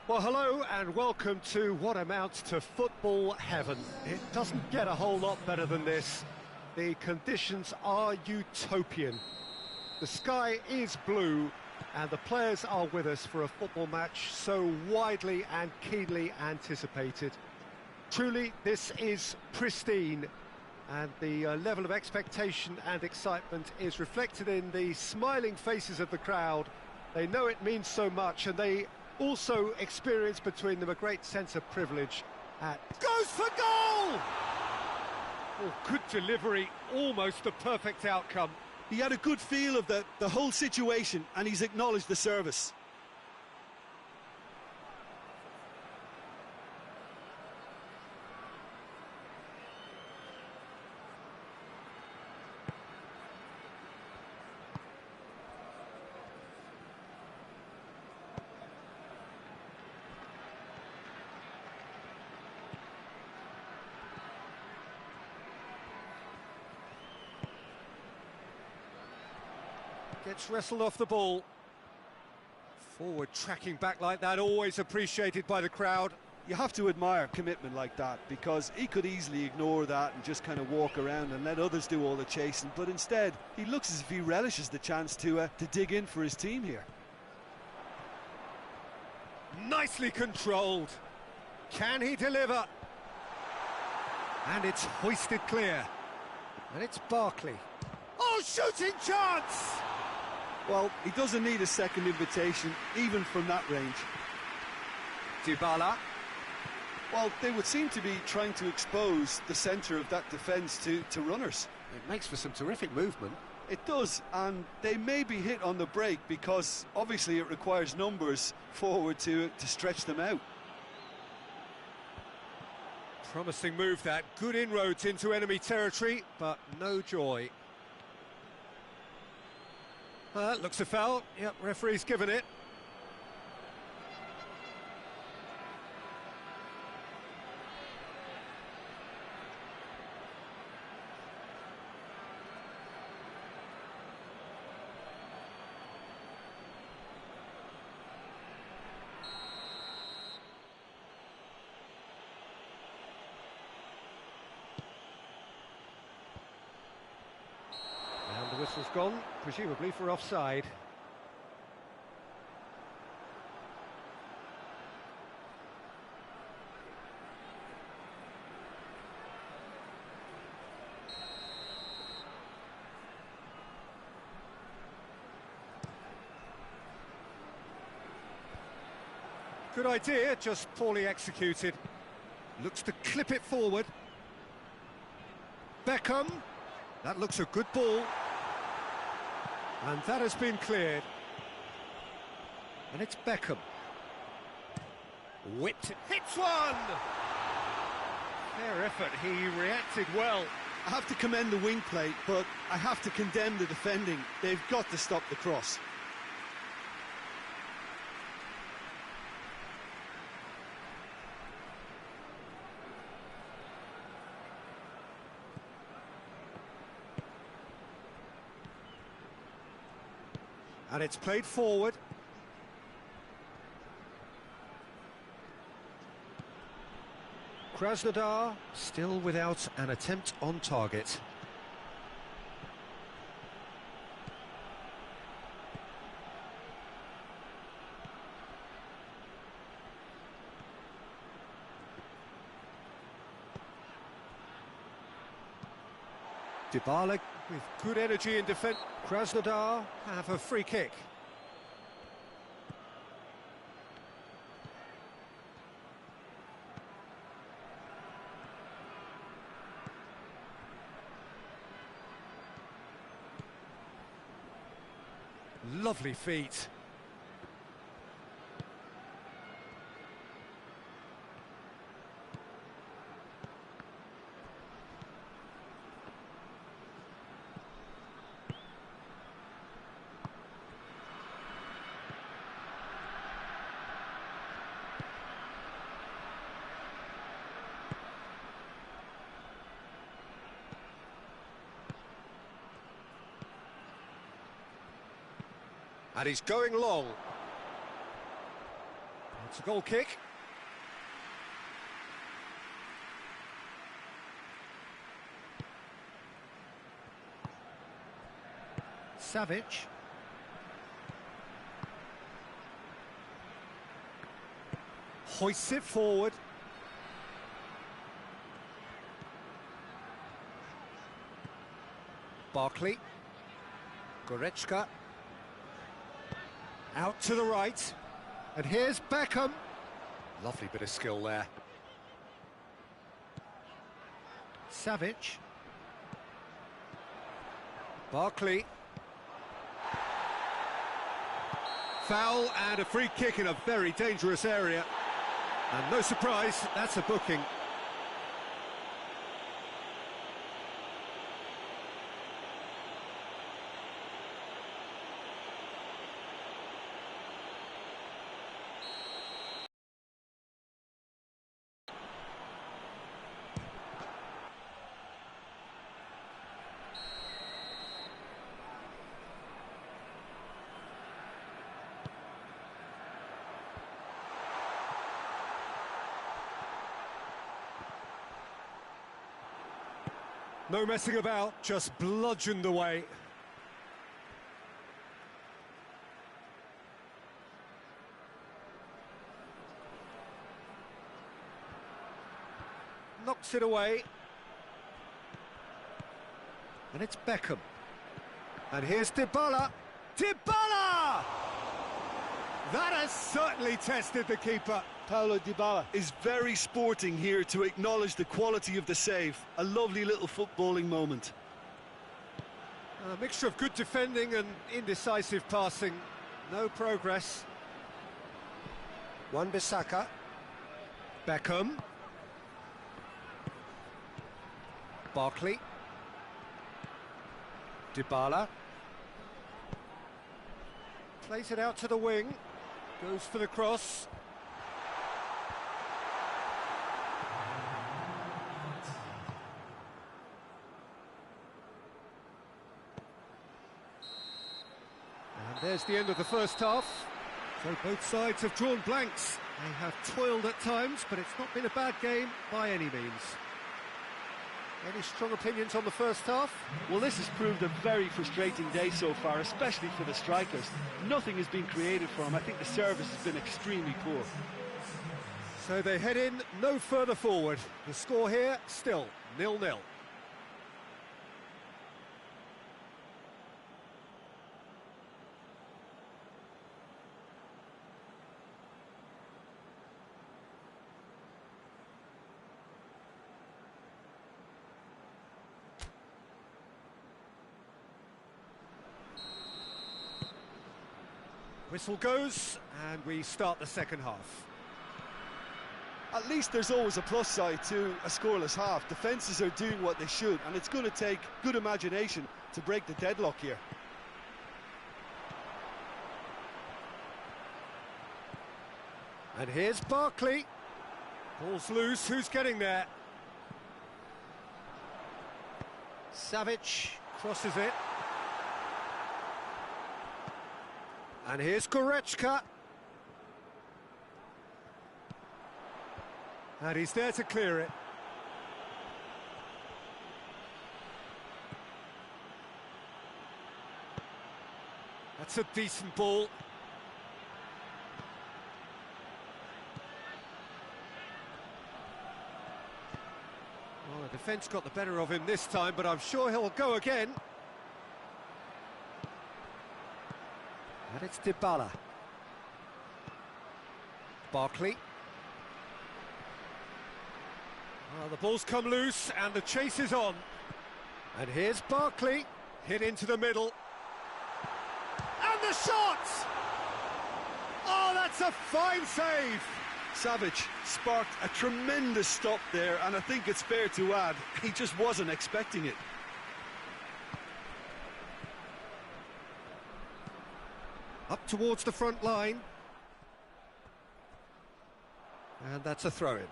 Well, hello and welcome to what amounts to football heaven. It doesn't get a whole lot better than this. The conditions are utopian. The sky is blue and the players are with us for a football match so widely and keenly anticipated. Truly, this is pristine, and the level of expectation and excitement is reflected in the smiling faces of the crowd. They know it means so much, and they also experience between them a great sense of privilege. Goes for goal! Oh, good delivery, almost the perfect outcome. He had a good feel of the whole situation, and he's acknowledged the service. Gets wrestled off the ball. Forward tracking back like that, always appreciated by the crowd. You have to admire commitment like that, because he could easily ignore that and just kind of walk around and let others do all the chasing, but instead he looks as if he relishes the chance to dig in for his team here. Nicely controlled. Can he deliver? And it's hoisted clear. And it's Barkley. Oh, shooting chance! Well, he doesn't need a second invitation, even from that range. Dybala. Well, they would seem to be trying to expose the centre of that defence to runners. It makes for some terrific movement. It does, and they may be hit on the break because obviously it requires numbers forward to stretch them out. Promising move that, good inroads into enemy territory, but no joy. Looks a foul. Yep, referee's given it. The whistle's gone, presumably for offside. Good idea, just poorly executed. Looks to clip it forward. Beckham. That looks a good ball. And that has been cleared. And it's Beckham. Whipped, hits one! Fair effort, he reacted well. I have to commend the wing play, but I have to condemn the defending. They've got to stop the cross. And it's played forward. Krasnodar still without an attempt on target. Dybala with good energy in defence. Krasnodar have a free kick. Lovely feet. And he's going long. It's a goal kick. Savic. Hoists it forward. Barkley. Goretzka. Out to the right. And here's Beckham. Lovely bit of skill there. Savic. Barkley. Foul and a free kick in a very dangerous area. And no surprise, that's a booking. No messing about, just bludgeoned away. Knocks it away. And it's Beckham. And here's Dybala. Dybala! That has certainly tested the keeper. Paulo Dybala is very sporting here to acknowledge the quality of the save. A lovely little footballing moment. A mixture of good defending and indecisive passing. No progress. Wan-Bissaka. Beckham. Barkley. Dybala. Plays it out to the wing. Goes for the cross. And there's the end of the first half. So both sides have drawn blanks. They have toiled at times, but it's not been a bad game by any means. Any strong opinions on the first half? Well, this has proved a very frustrating day so far, especially for the strikers. Nothing has been created for them. I think the service has been extremely poor. So they head in no further forward. The score here, still 0-0. Whistle goes, and we start the second half. At least there's always a plus side to a scoreless half. Defences are doing what they should, and it's going to take good imagination to break the deadlock here. And here's Barkley. Ball's loose, who's getting there? Savic crosses it. And here's Goretzka. And he's there to clear it. That's a decent ball. Well, the defence got the better of him this time, but I'm sure he'll go again. And it's Dybala. Barkley. Well, the ball's come loose and the chase is on. And here's Barkley, hit into the middle. And the shot! Oh, that's a fine save! Savic sparked a tremendous stop there, and I think it's fair to add, he just wasn't expecting it. Up towards the front line. And that's a throw-in.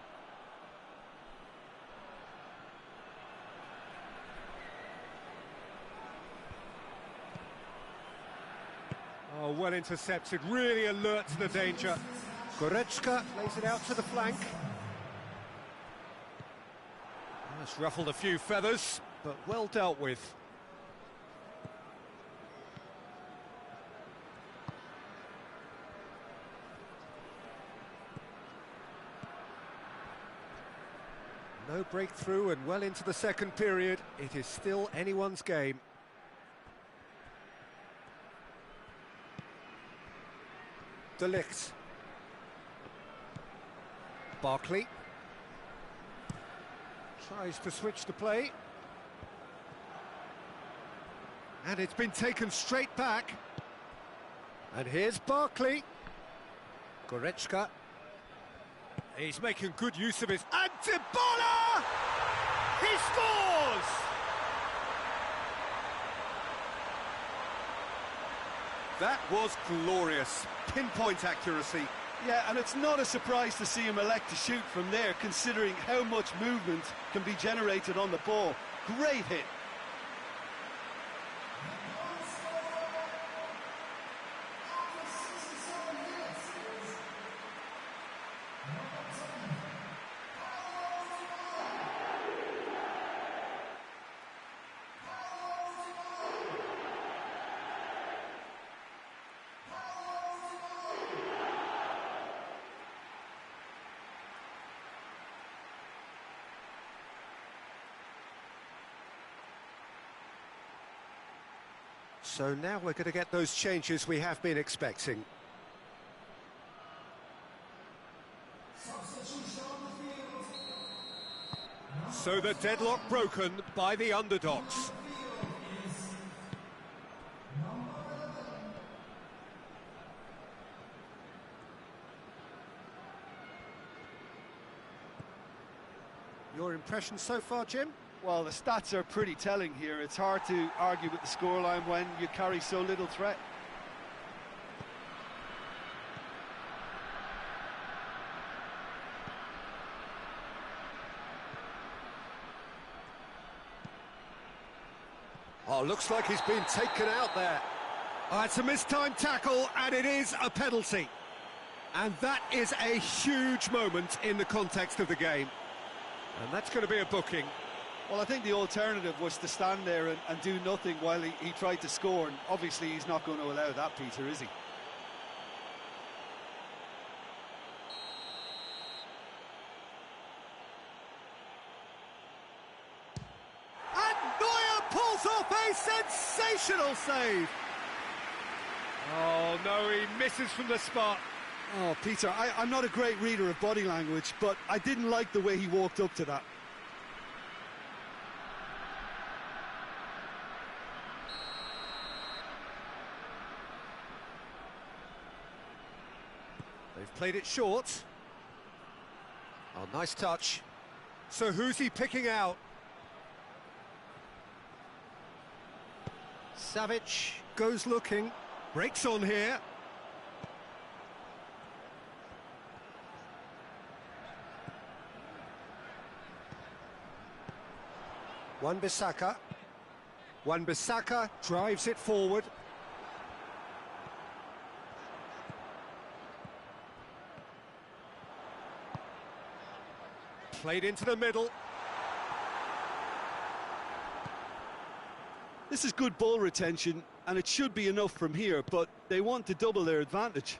Oh, well intercepted, really alert to the danger. Goretzka plays it out to the flank. That's ruffled a few feathers, but well dealt with. No breakthrough and well into the second period. It is still anyone's game. De Ligt. Barkley. Tries to switch the play. And it's been taken straight back. And here's Barkley. Goretzka. He's making good use of his... And Dybala! He scores! That was glorious. Pinpoint accuracy. Yeah, and it's not a surprise to see him elect to shoot from there, considering how much movement can be generated on the ball. Great hit. So now we're going to get those changes we have been expecting. So the deadlock broken by the underdogs. Your impression so far, Jim? Well, the stats are pretty telling here. It's hard to argue with the scoreline when you carry so little threat. Oh, looks like he's been taken out there. Oh, it's a mistimed tackle, and it is a penalty. And that is a huge moment in the context of the game. And that's going to be a booking. Well, I think the alternative was to stand there and do nothing while he tried to score, and obviously he's not going to allow that, Peter, is he? And Neuer pulls off a sensational save! Oh, no, he misses from the spot. Oh, Peter, I'm not a great reader of body language, but I didn't like the way he walked up to that. They've played it short. Oh, nice touch. So who's he picking out? Savic goes looking, breaks on here. Wan-Bissaka. Wan-Bissaka drives it forward. Played into the middle. This is good ball retention, and it should be enough from here, but they want to double their advantage.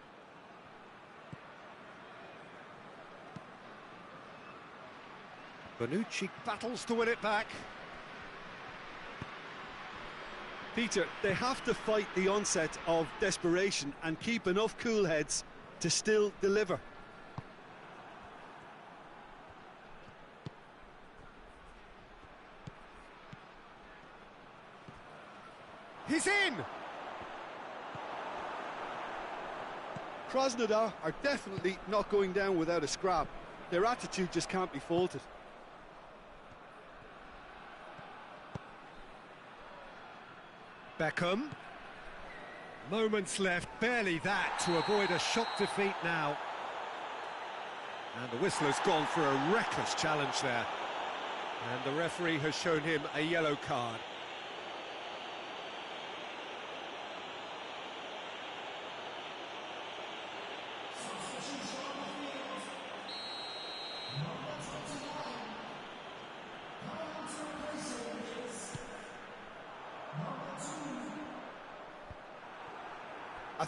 Bonucci battles to win it back. Peter, they have to fight the onset of desperation and keep enough cool heads to still deliver. He's in! Krasnodar are definitely not going down without a scrap. Their attitude just can't be faulted. Beckham. Moments left, barely that, to avoid a shock defeat now. And the whistle has gone for a reckless challenge there. And the referee has shown him a yellow card.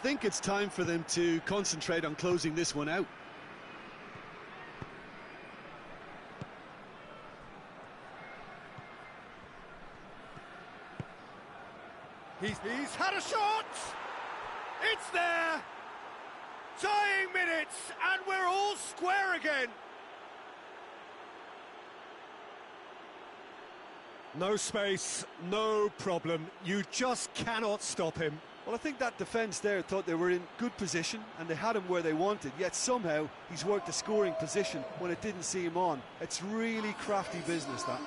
think it's time for them to concentrate on closing this one out. He's had a shot! It's there! Tying minutes, and we're all square again! No space, no problem. You just cannot stop him. Well, I think that defence there thought they were in good position and they had him where they wanted, yet somehow he's worked a scoring position when it didn't see him on. It's really crafty business, that.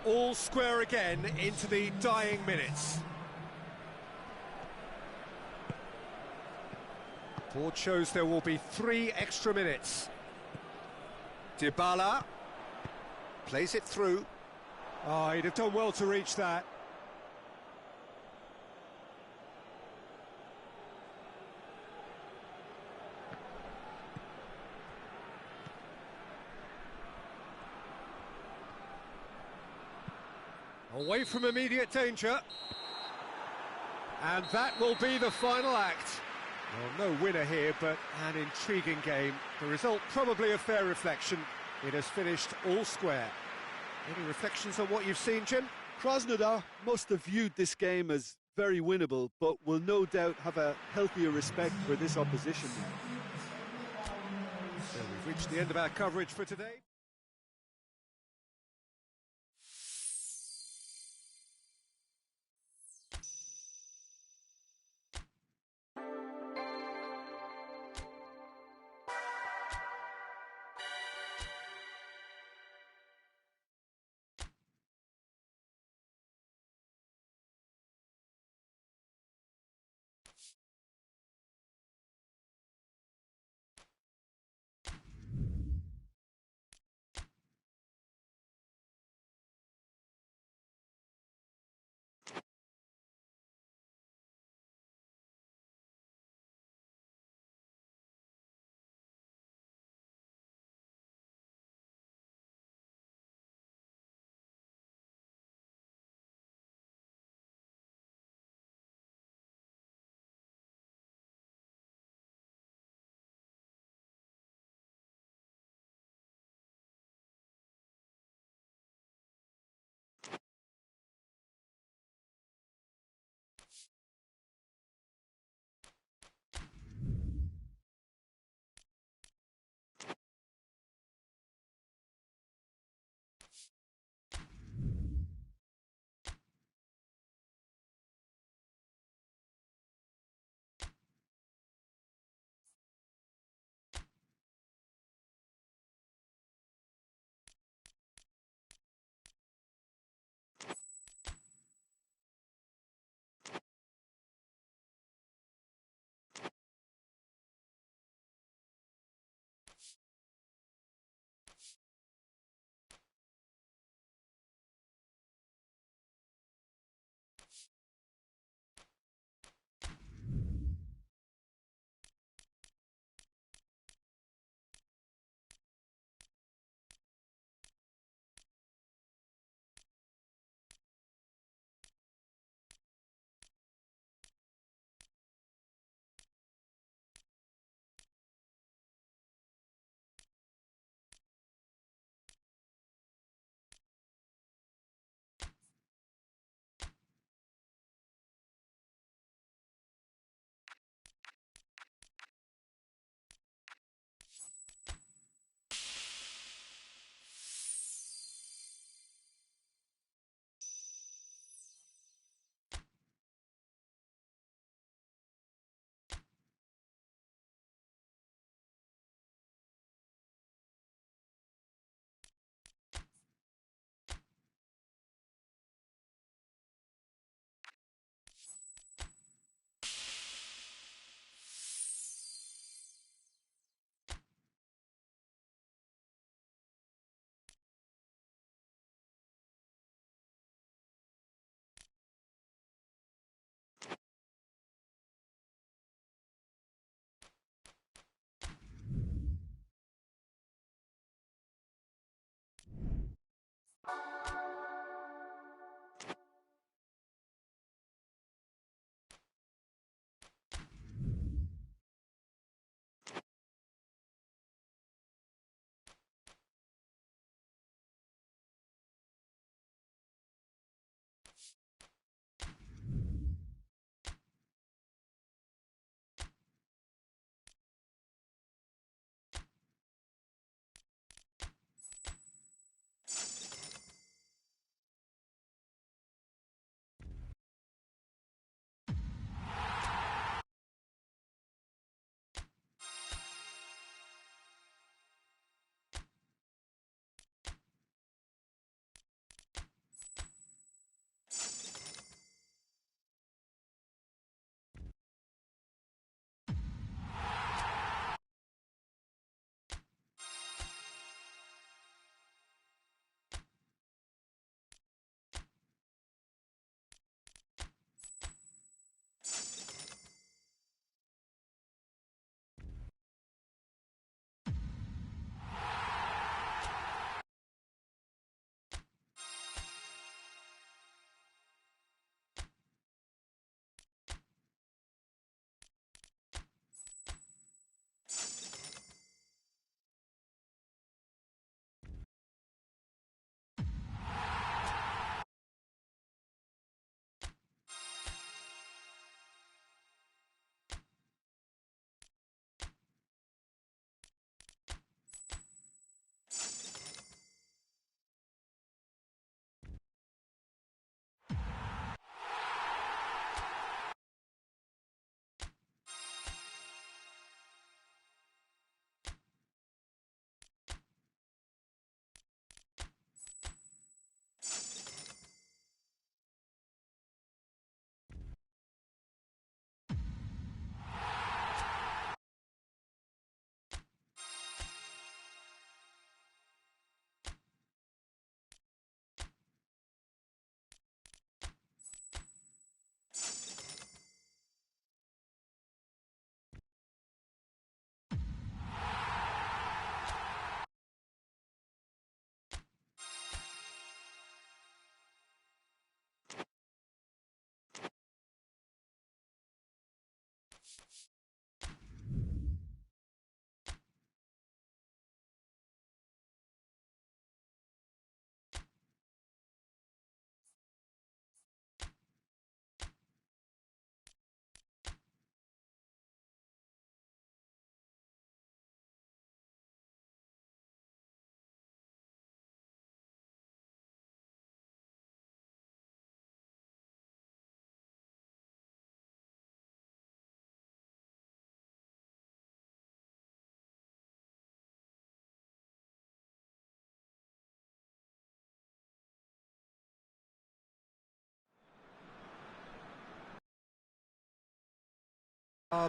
All square again into the dying minutes. Board shows there will be 3 extra minutes. Dybala plays it through. Oh, he'd have done well to reach that. Away from immediate danger. And that will be the final act. Well, no winner here, but an intriguing game. The result probably a fair reflection. It has finished all square. Any reflections on what you've seen, Jim? Krasnodar must have viewed this game as very winnable, but will no doubt have a healthier respect for this opposition now. So we've reached the end of our coverage for today.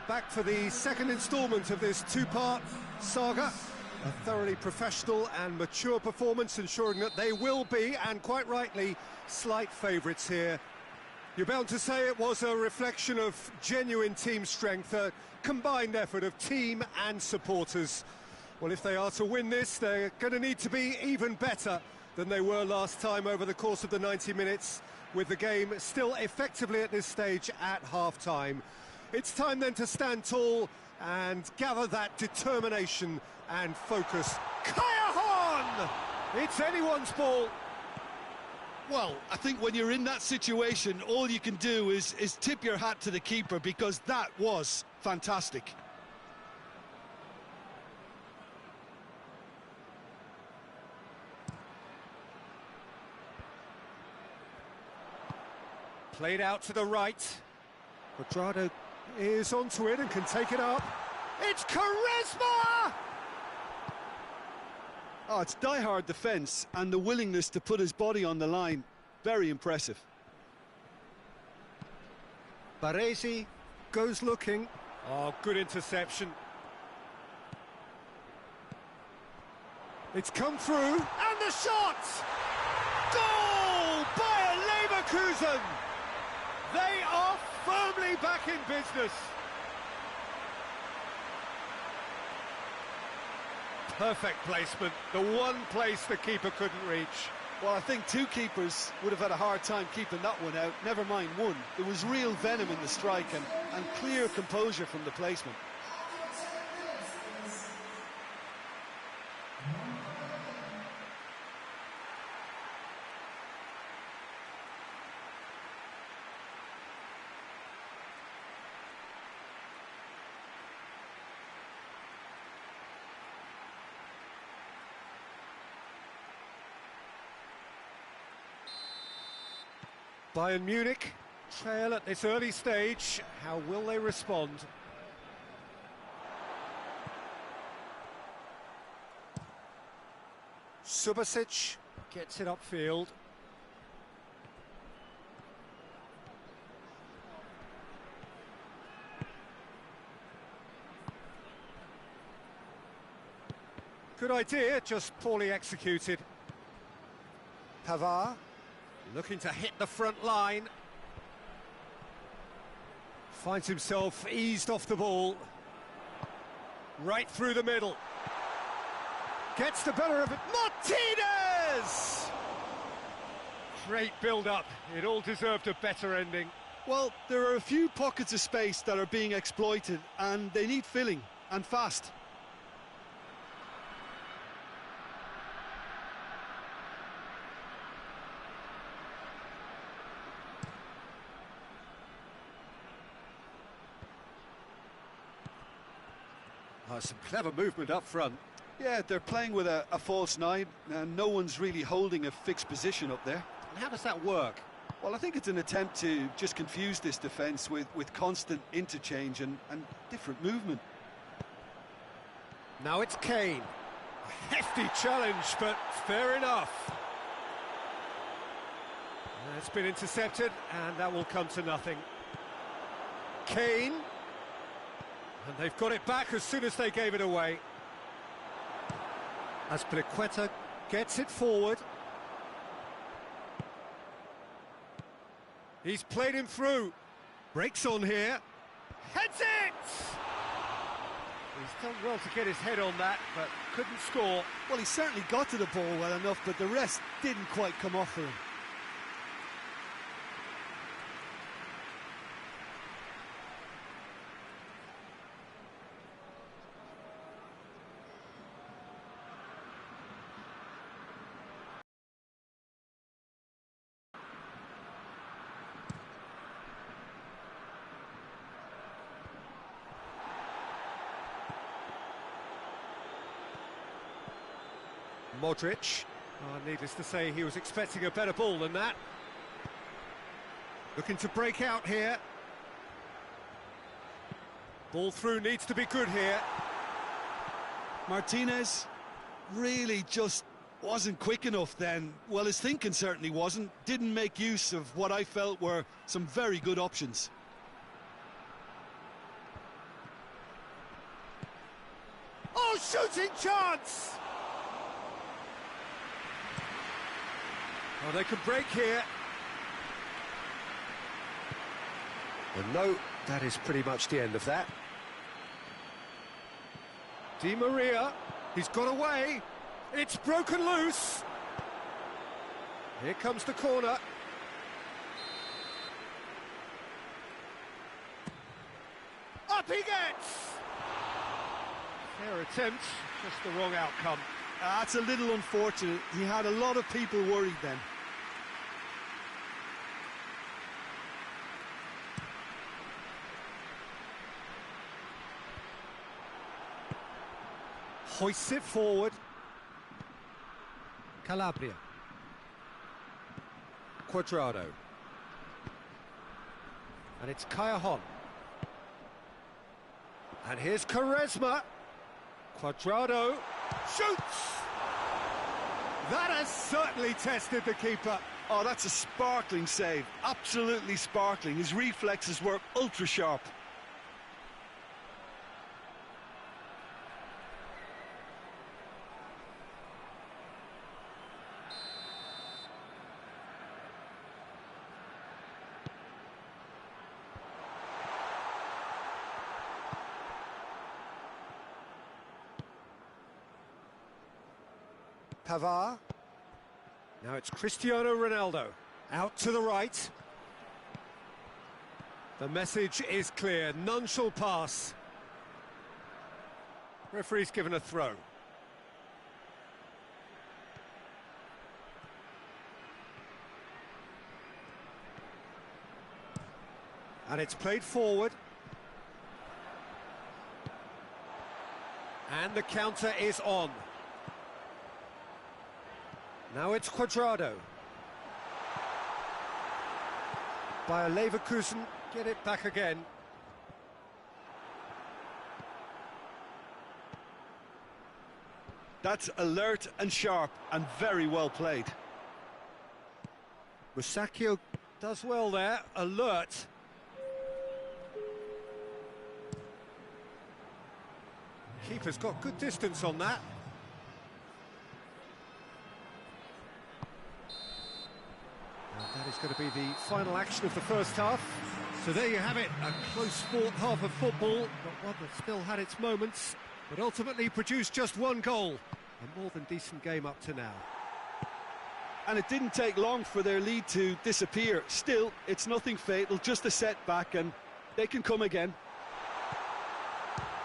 Back for the second instalment of this two-part saga. A thoroughly professional and mature performance, ensuring that they will be, and quite rightly, slight favourites here. You're bound to say it was a reflection of genuine team strength, a combined effort of team and supporters. Well, if they are to win this, they're going to need to be even better than they were last time over the course of the 90 minutes, with the game still effectively at this stage at half-time. It's time then to stand tall and gather that determination and focus. Callahan! It's anyone's ball. Well, I think when you're in that situation, all you can do is tip your hat to the keeper, because that was fantastic. Played out to the right. Cuadrado is onto it and can take it up. It's Quaresma! Oh, it's die-hard defence and the willingness to put his body on the line. Very impressive. Baresi goes looking. Oh, good interception. It's come through, and the shot! Goal! Bayer Leverkusen! They are firmly back in business. Perfect placement, the one place the keeper couldn't reach. Well, I think two keepers would have had a hard time keeping that one out, never mind one. There was real venom in the strike and clear composure from the placement. Bayern Munich trail at this early stage. How will they respond? Subasic gets it upfield. Good idea, just poorly executed. Pavard looking to hit the front line. Finds himself eased off the ball. Right through the middle. Gets the better of it. Martinez! Great build-up. It all deserved a better ending. Well, there are a few pockets of space that are being exploited, and they need filling, and fast. Oh, some clever movement up front. Yeah, they're playing with a false nine, and no one's really holding a fixed position up there. And how does that work? Well, I think it's an attempt to just confuse this defence with constant interchange and different movement. Now it's Kane. A hefty challenge, but fair enough. It's been intercepted, and that will come to nothing. Kane. And they've got it back as soon as they gave it away. Azpilicueta gets it forward. He's played him through. Breaks on here. Heads it! He's done well to get his head on that, but couldn't score. Well, he certainly got to the ball well enough, but the rest didn't quite come off for him. Modric. Needless to say, he was expecting a better ball than that. Looking to break out here. Ball through needs to be good here. Martinez really just wasn't quick enough then. Well, his thinking certainly wasn't. Didn't make use of what I felt were some very good options. Oh, shooting chance! Oh, they could break here. And no, that is pretty much the end of that. Di Maria, he's got away. It's broken loose. Here comes the corner. Up he gets! Fair attempt, just the wrong outcome. That's a little unfortunate. He had a lot of people worried then. Hoists it forward. Calabria. Cuadrado. And it's Callejon. And here's Quaresma. Cuadrado shoots! That has certainly tested the keeper. Oh, that's a sparkling save. Absolutely sparkling. His reflexes were ultra sharp. Pavard. Now it's Cristiano Ronaldo, out to the right. The message is clear, none shall pass. Referee's given a throw. And it's played forward. And the counter is on. Now it's Cuadrado. Bayer Leverkusen get it back again. That's alert and sharp and very well played. Musacchio does well there, alert. Keeper's got good distance on that. And that is going to be the final action of the first half. So there you have it, a close fought half of football, but one that still had its moments, but ultimately produced just one goal. A more than decent game up to now. And it didn't take long for their lead to disappear. Still, it's nothing fatal, just a setback, and they can come again.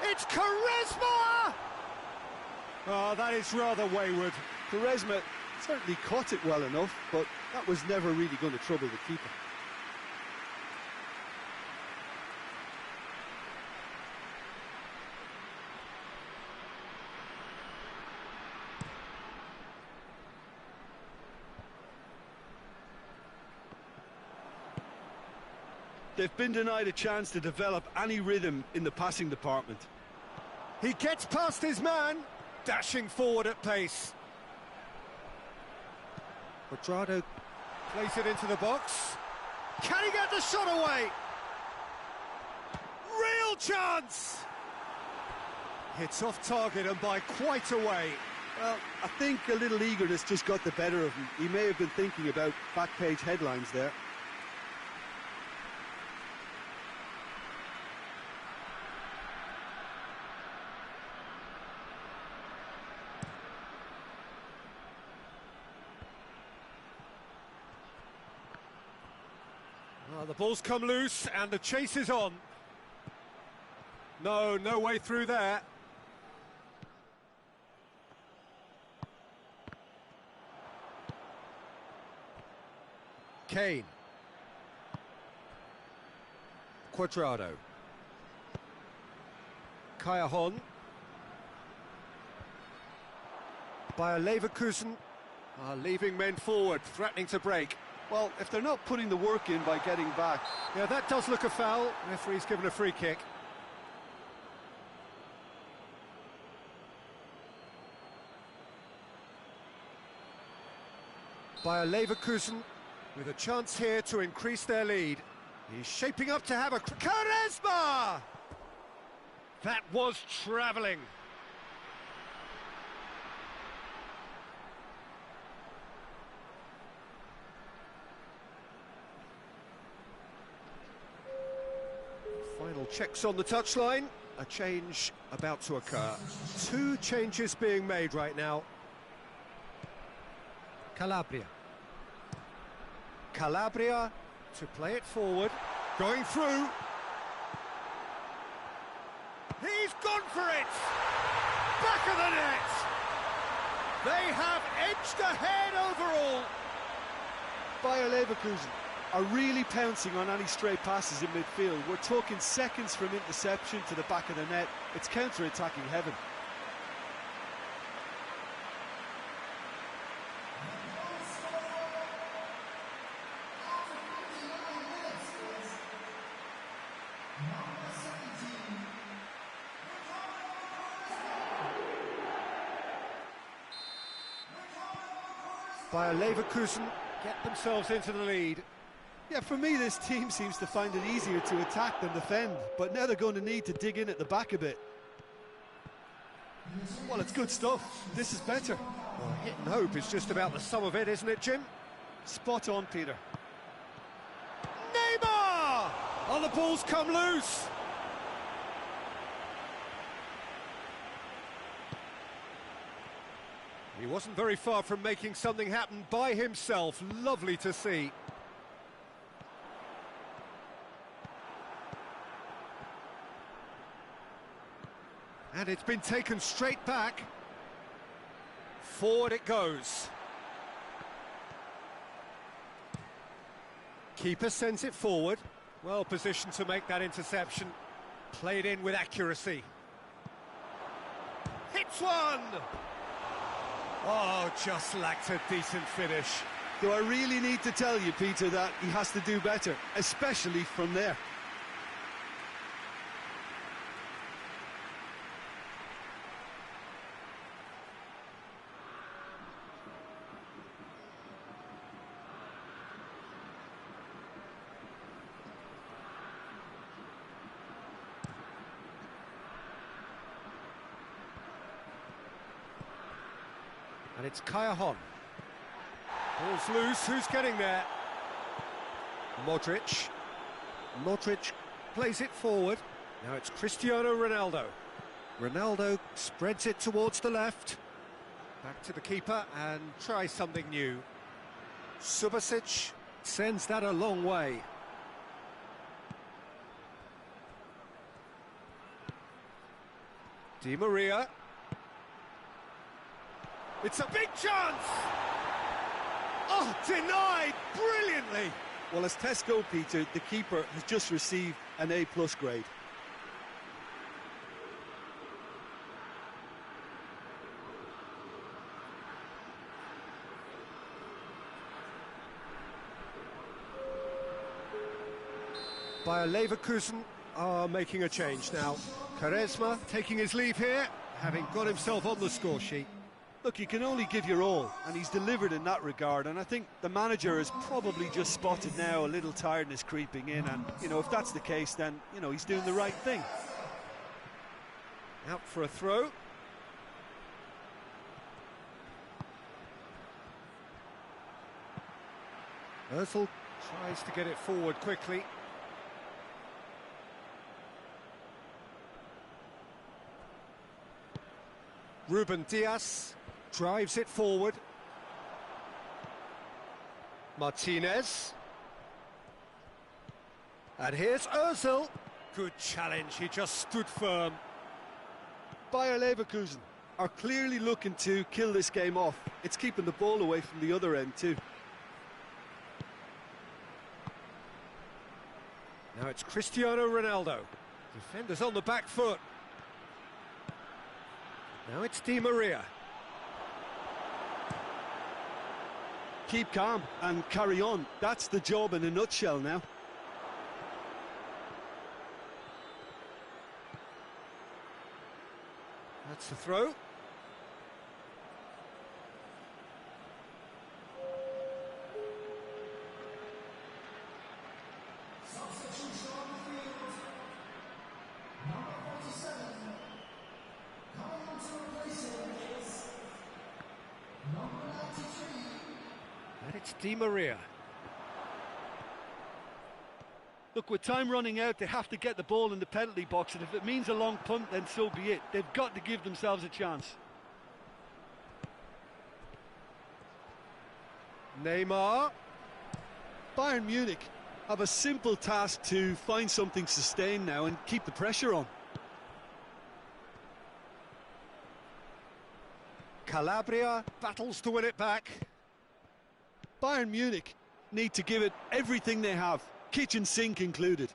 It's Quaresma! Oh, that is rather wayward. Quaresma certainly caught it well enough, but that was never really going to trouble the keeper. They've been denied a chance to develop any rhythm in the passing department. He gets past his man, dashing forward at pace. Cuadrado plays it into the box. Can he get the shot away? Real chance! Hits off target and by quite a way. Well, I think a little eagerness just got the better of him. He may have been thinking about back page headlines there. The ball's come loose and the chase is on. No way through there. Kane. Cuadrado. Callejon. Bayer Leverkusen are leaving men forward, threatening to break. Well, if they're not putting the work in by getting back... Yeah, that does look a foul. Referee's given a free kick. Bayer Leverkusen with a chance here to increase their lead. He's shaping up to have a... Quaresma! That was travelling. Final checks on the touchline. A change about to occur. Two changes being made right now. Calabria to play it forward. Going through. He's gone for it! Back of the net! They have edged ahead overall. Bayer Leverkusen are really pouncing on any stray passes in midfield. We're talking seconds from interception to the back of the net. It's counter-attacking heaven. Bayer Leverkusen get themselves into the lead. Yeah, for me, this team seems to find it easier to attack than defend, but now they're going to need to dig in at the back a bit. Well, it's good stuff. This is better. Well, hit and hope is just about the sum of it, isn't it, Jim? Spot on, Peter. Neymar! Oh, the ball's come loose. He He wasn't very far from making something happen by himself. Lovely to see. And it's been taken straight back. Forward it goes. Keeper sends it forward. Well positioned to make that interception. Played in with accuracy. Hits one! Oh, just lacked a decent finish. Do I really need to tell you, Peter, that he has to do better, especially from there? And it's Cajon. Ball's loose, who's getting there? Modric. Modric plays it forward. Now it's Cristiano Ronaldo. Ronaldo spreads it towards the left. Back to the keeper and tries something new. Subasic sends that a long way. Di Maria. It's a big chance! Oh, denied brilliantly! Well, as tests go, Peter, the keeper has just received an A+ grade. Bayer Leverkusen are making a change now. Quaresma taking his leave here, having got himself on the score sheet. Look, you can only give your all, and he's delivered in that regard, and I think the manager has probably just spotted now a little tiredness creeping in, and, you know, if that's the case, then, you know, he's doing the right thing. Out for a throw. Ozil tries to get it forward quickly. Ruben Dias drives it forward. Martinez. And here's Ozil. Good challenge, he just stood firm. Bayer Leverkusen are clearly looking to kill this game off. It's keeping the ball away from the other end too. Now it's Cristiano Ronaldo. Defenders on the back foot. Now it's Di Maria. Keep calm and carry on. That's the job in a nutshell now. That's the throw. And it's Di Maria. Look, with time running out, they have to get the ball in the penalty box, and if it means a long punt, then so be it. They've got to give themselves a chance. Neymar. Bayern Munich have a simple task to find something sustained now and keep the pressure on. Calabria battles to win it back. Bayern Munich need to give it everything they have, kitchen sink included.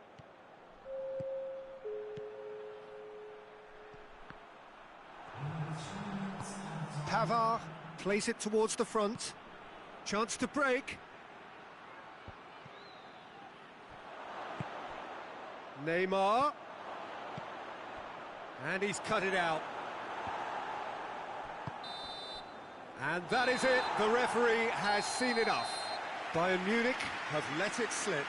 Pavard plays it towards the front. Chance to break. Neymar. And he's cut it out. And that is it. The referee has seen enough. Bayern Munich have let it slip.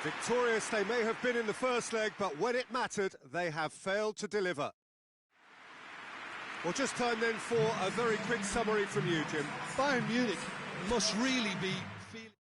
Victorious they may have been in the first leg, but when it mattered, they have failed to deliver. Well, just time then for a very quick summary from you, Jim. Bayern Munich must really be feeling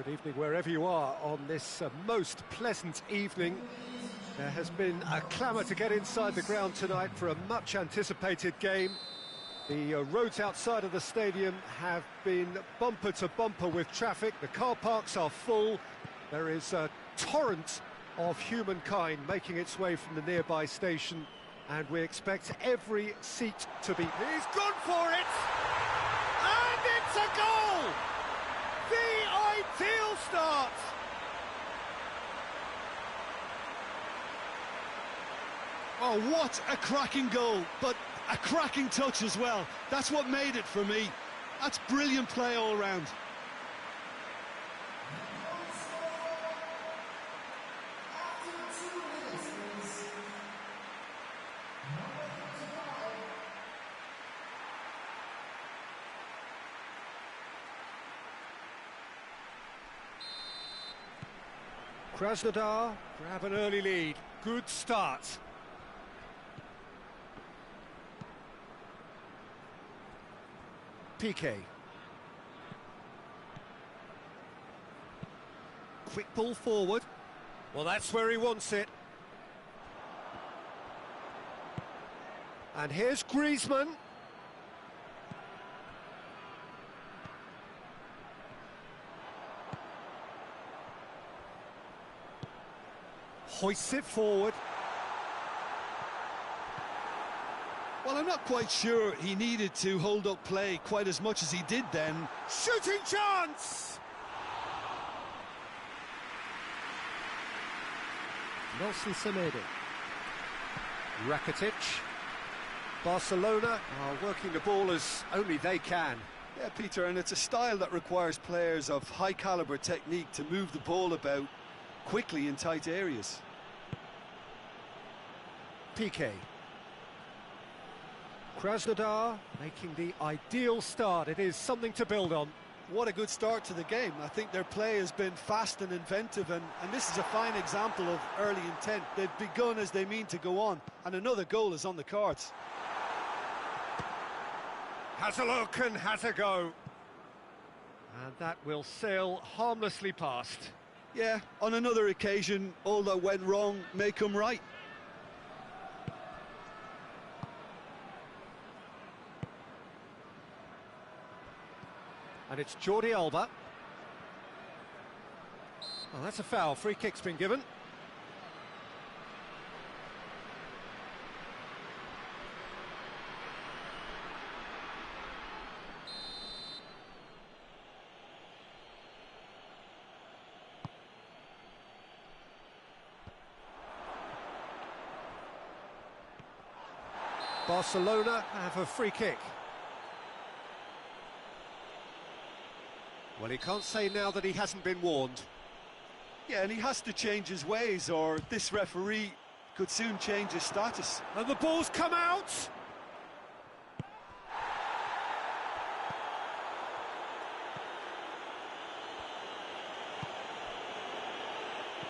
Good evening wherever you are on this most pleasant evening. There has been a clamour to get inside the ground tonight for a much anticipated game. The roads outside of the stadium have been bumper to bumper with traffic. The car parks are full. There is a torrent of humankind making its way from the nearby station, and we expect every seat to be... He's gone for it! And it's a goal! The ideal start! Oh, what a cracking goal, but a cracking touch as well. That's what made it for me. That's brilliant play all round. Krasnodar grab an early lead. Good start. Piqué. Quick ball forward. Well, that's where he wants it. And here's Griezmann. Hoists it forward. Well, I'm not quite sure he needed to hold up play quite as much as he did then. Shooting chance! Nelson Semedo. Rakitic. Barcelona are working the ball as only they can. Yeah, Peter, and it's a style that requires players of high caliber technique to move the ball about quickly in tight areas. Piqué. Krasnodar making the ideal start. It is something to build on. What a good start to the game. I think their play has been fast and inventive, and this is a fine example of early intent. They've begun as they mean to go on, and another goal is on the cards. Has a look and has a go. And that will sail harmlessly past. Yeah, on another occasion, all that went wrong may come right. And it's Jordi Alba. Oh, that's a foul. Free kick's been given. Barcelona have a free kick. Well, he can't say now that he hasn't been warned. Yeah, and he has to change his ways, or this referee could soon change his status. And the ball's come out!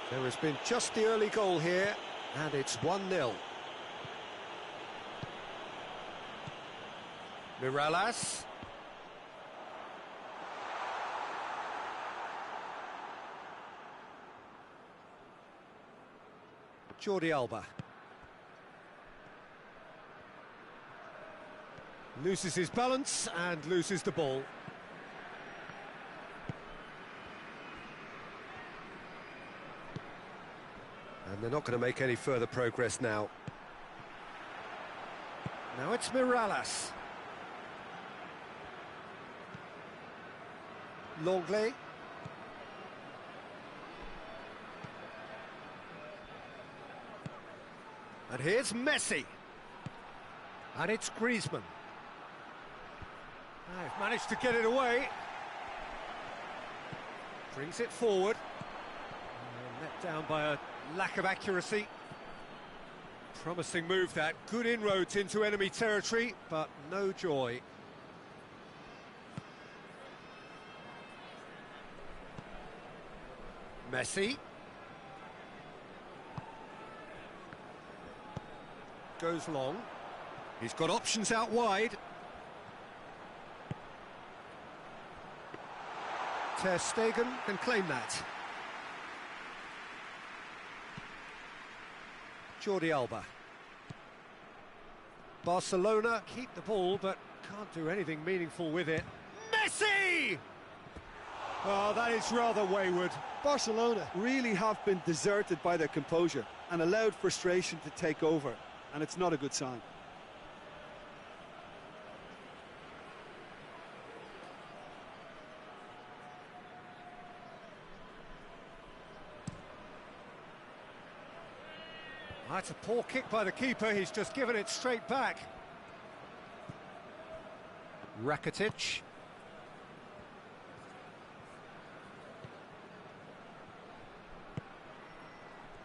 There has been just the early goal here, and it's 1-0. Mirallas. Jordi Alba. Loses his balance and loses the ball. And they're not going to make any further progress now. Now it's Mirallas. Longley. And here's Messi. And it's Griezmann. They've managed to get it away. Brings it forward. Let down by a lack of accuracy. Promising move that. Good inroads into enemy territory, but no joy. Messi. Goes long. He's got options out wide. Ter Stegen can claim that. Jordi Alba. Barcelona keep the ball, but can't do anything meaningful with it. Messi! Oh, that is rather wayward. Barcelona really have been deserted by their composure and allowed frustration to take over, and it's not a good sign. That's a poor kick by the keeper, he's just given it straight back. Rakitic.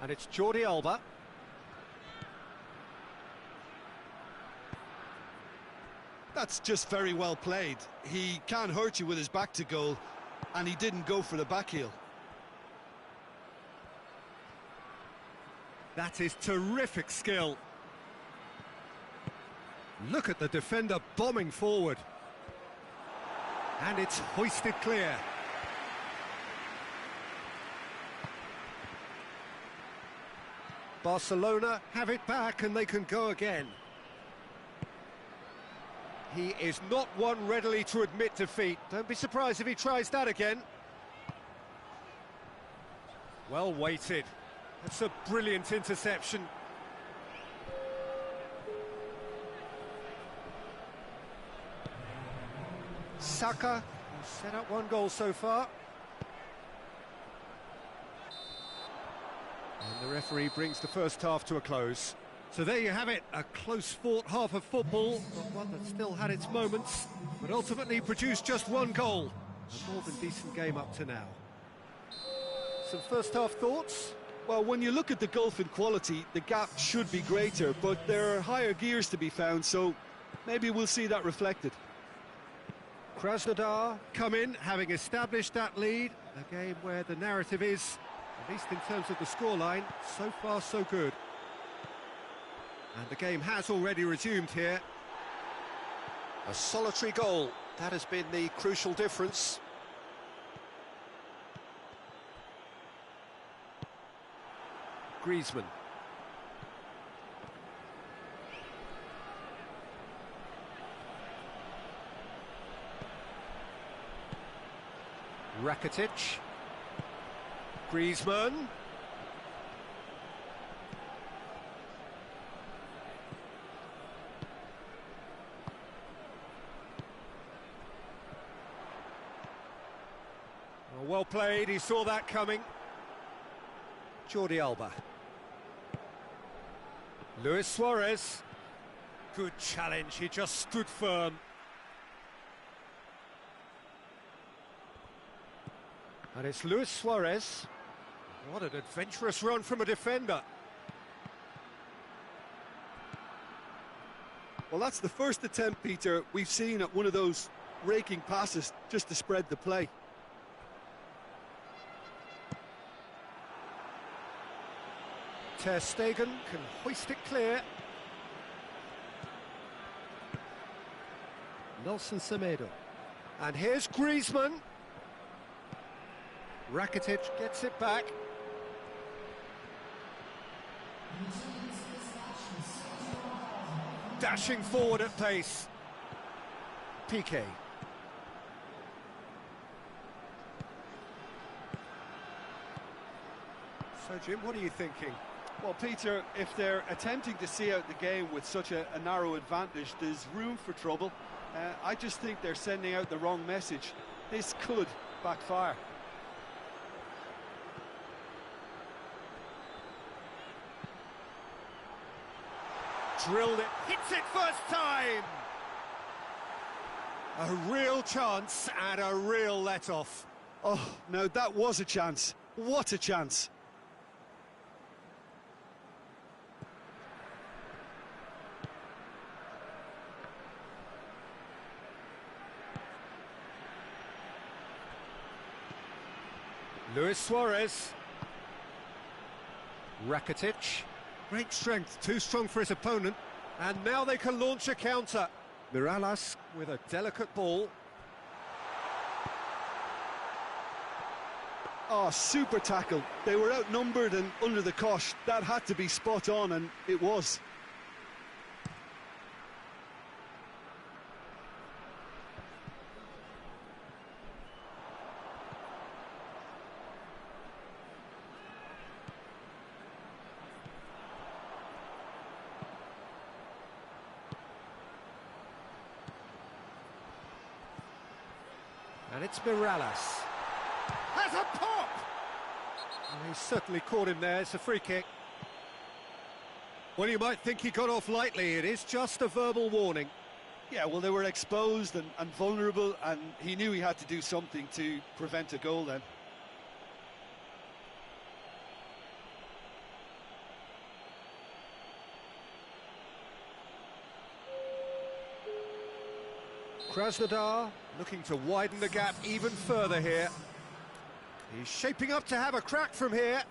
And it's Jordi Alba. That's just very well played. He can't hurt you with his back to goal, and he didn't go for the back heel. That is terrific skill. Look at the defender bombing forward. And it's hoisted clear. Barcelona have it back and they can go again. He is not one readily to admit defeat. Don't be surprised if he tries that again. Well weighted. That's a brilliant interception. Saka has set up one goal so far. And the referee brings the first half to a close. So there you have it, a close-fought half of football, but one that still had its moments, but ultimately produced just one goal. A more than decent game up to now. Some first-half thoughts? Well, when you look at the gulf in quality, the gap should be greater, but there are higher gears to be found, so maybe we'll see that reflected. Krasnodar come in, having established that lead. A game where the narrative is, at least in terms of the scoreline, so far so good. And the game has already resumed here. A solitary goal, that has been the crucial difference. Griezmann. Rakitic. Griezmann. Well played, he saw that coming. Jordi Alba. Luis Suarez. Good challenge, he just stood firm. And it's Luis Suarez. What an adventurous run from a defender. Well, that's the first attempt, Peter, we've seen at one of those raking passes just to spread the play. Ter Stegen can hoist it clear. Nelson Semedo. And here's Griezmann. Rakitic gets it back. Dashing forward at pace. Piqué. So, Jim, what are you thinking? Well, Peter, if they're attempting to see out the game with such a narrow advantage, there's room for trouble. I just think they're sending out the wrong message. This could backfire. Drilled it, hits it first time! A real chance and a real let-off. Oh, no, that was a chance. What a chance. Luis Suarez. Rakitic. Great strength, too strong for his opponent. And now they can launch a counter. Mirallas with a delicate ball. Oh, super tackle. They were outnumbered and under the cosh. That had to be spot on, and it was. And it's Mirallas. Has a pop! And he's certainly caught him there. It's a free kick. Well, you might think he got off lightly. It is just a verbal warning. Yeah, well, they were exposed and vulnerable, and he knew he had to do something to prevent a goal then. Krasnodar looking to widen the gap even further here. He's shaping up to have a crack from here.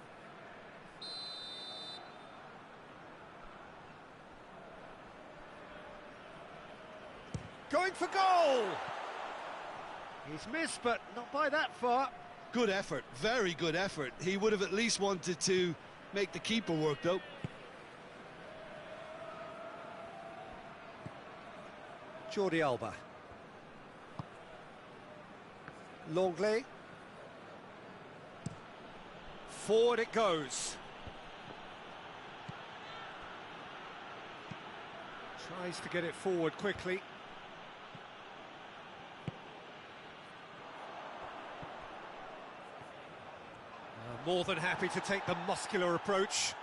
Going for goal! He's missed, but not by that far. Good effort, very good effort. He would have at least wanted to make the keeper work, though. Jordi Alba. Longley. Forward it goes. Tries to get it forward quickly. More than happy to take the muscular approach.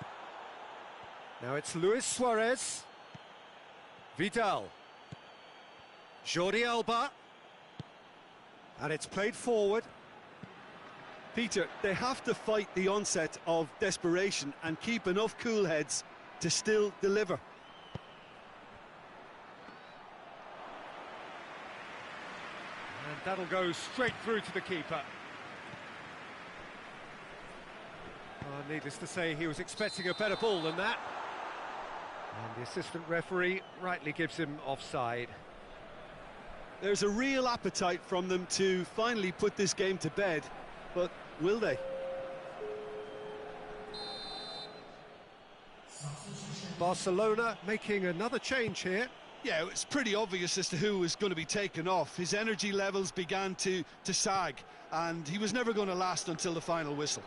Now it's Luis Suarez. Vidal. Jordi Alba. And it's played forward. Peter, they have to fight the onset of desperation and keep enough cool heads to still deliver. And that'll go straight through to the keeper. Needless to say, he was expecting a better ball than that. And the assistant referee rightly gives him offside. There's a real appetite from them to finally put this game to bed, but will they? Barcelona making another change here. Yeah, it's pretty obvious as to who was going to be taken off. His energy levels began to sag, and he was never going to last until the final whistle.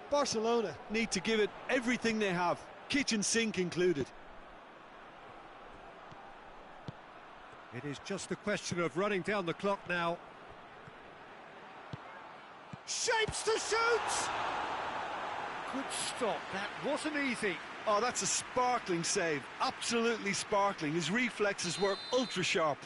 Barcelona need to give it everything they have, kitchen sink included. It is just a question of running down the clock now. Shapes to shoot! Good stop, that wasn't easy. Oh, that's a sparkling save, absolutely sparkling. His reflexes were ultra sharp.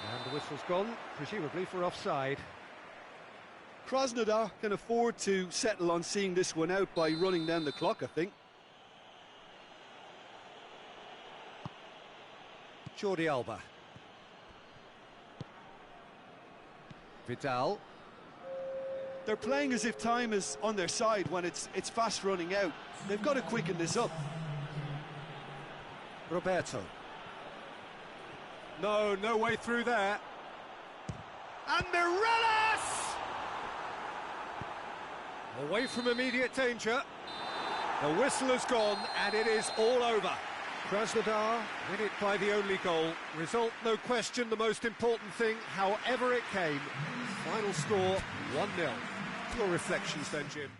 And the whistle's gone, presumably for offside. Krasnodar can afford to settle on seeing this one out by running down the clock, I think. Jordi Alba. Vidal. They're playing as if time is on their side when it's fast running out. They've got to quicken this up. Roberto. No way through there. And Mirallas! Away from immediate danger. The whistle has gone and it is all over. Krasnodar win it by the only goal. Result, no question, the most important thing, however it came. Final score, 1-0. Your reflections then, Jim?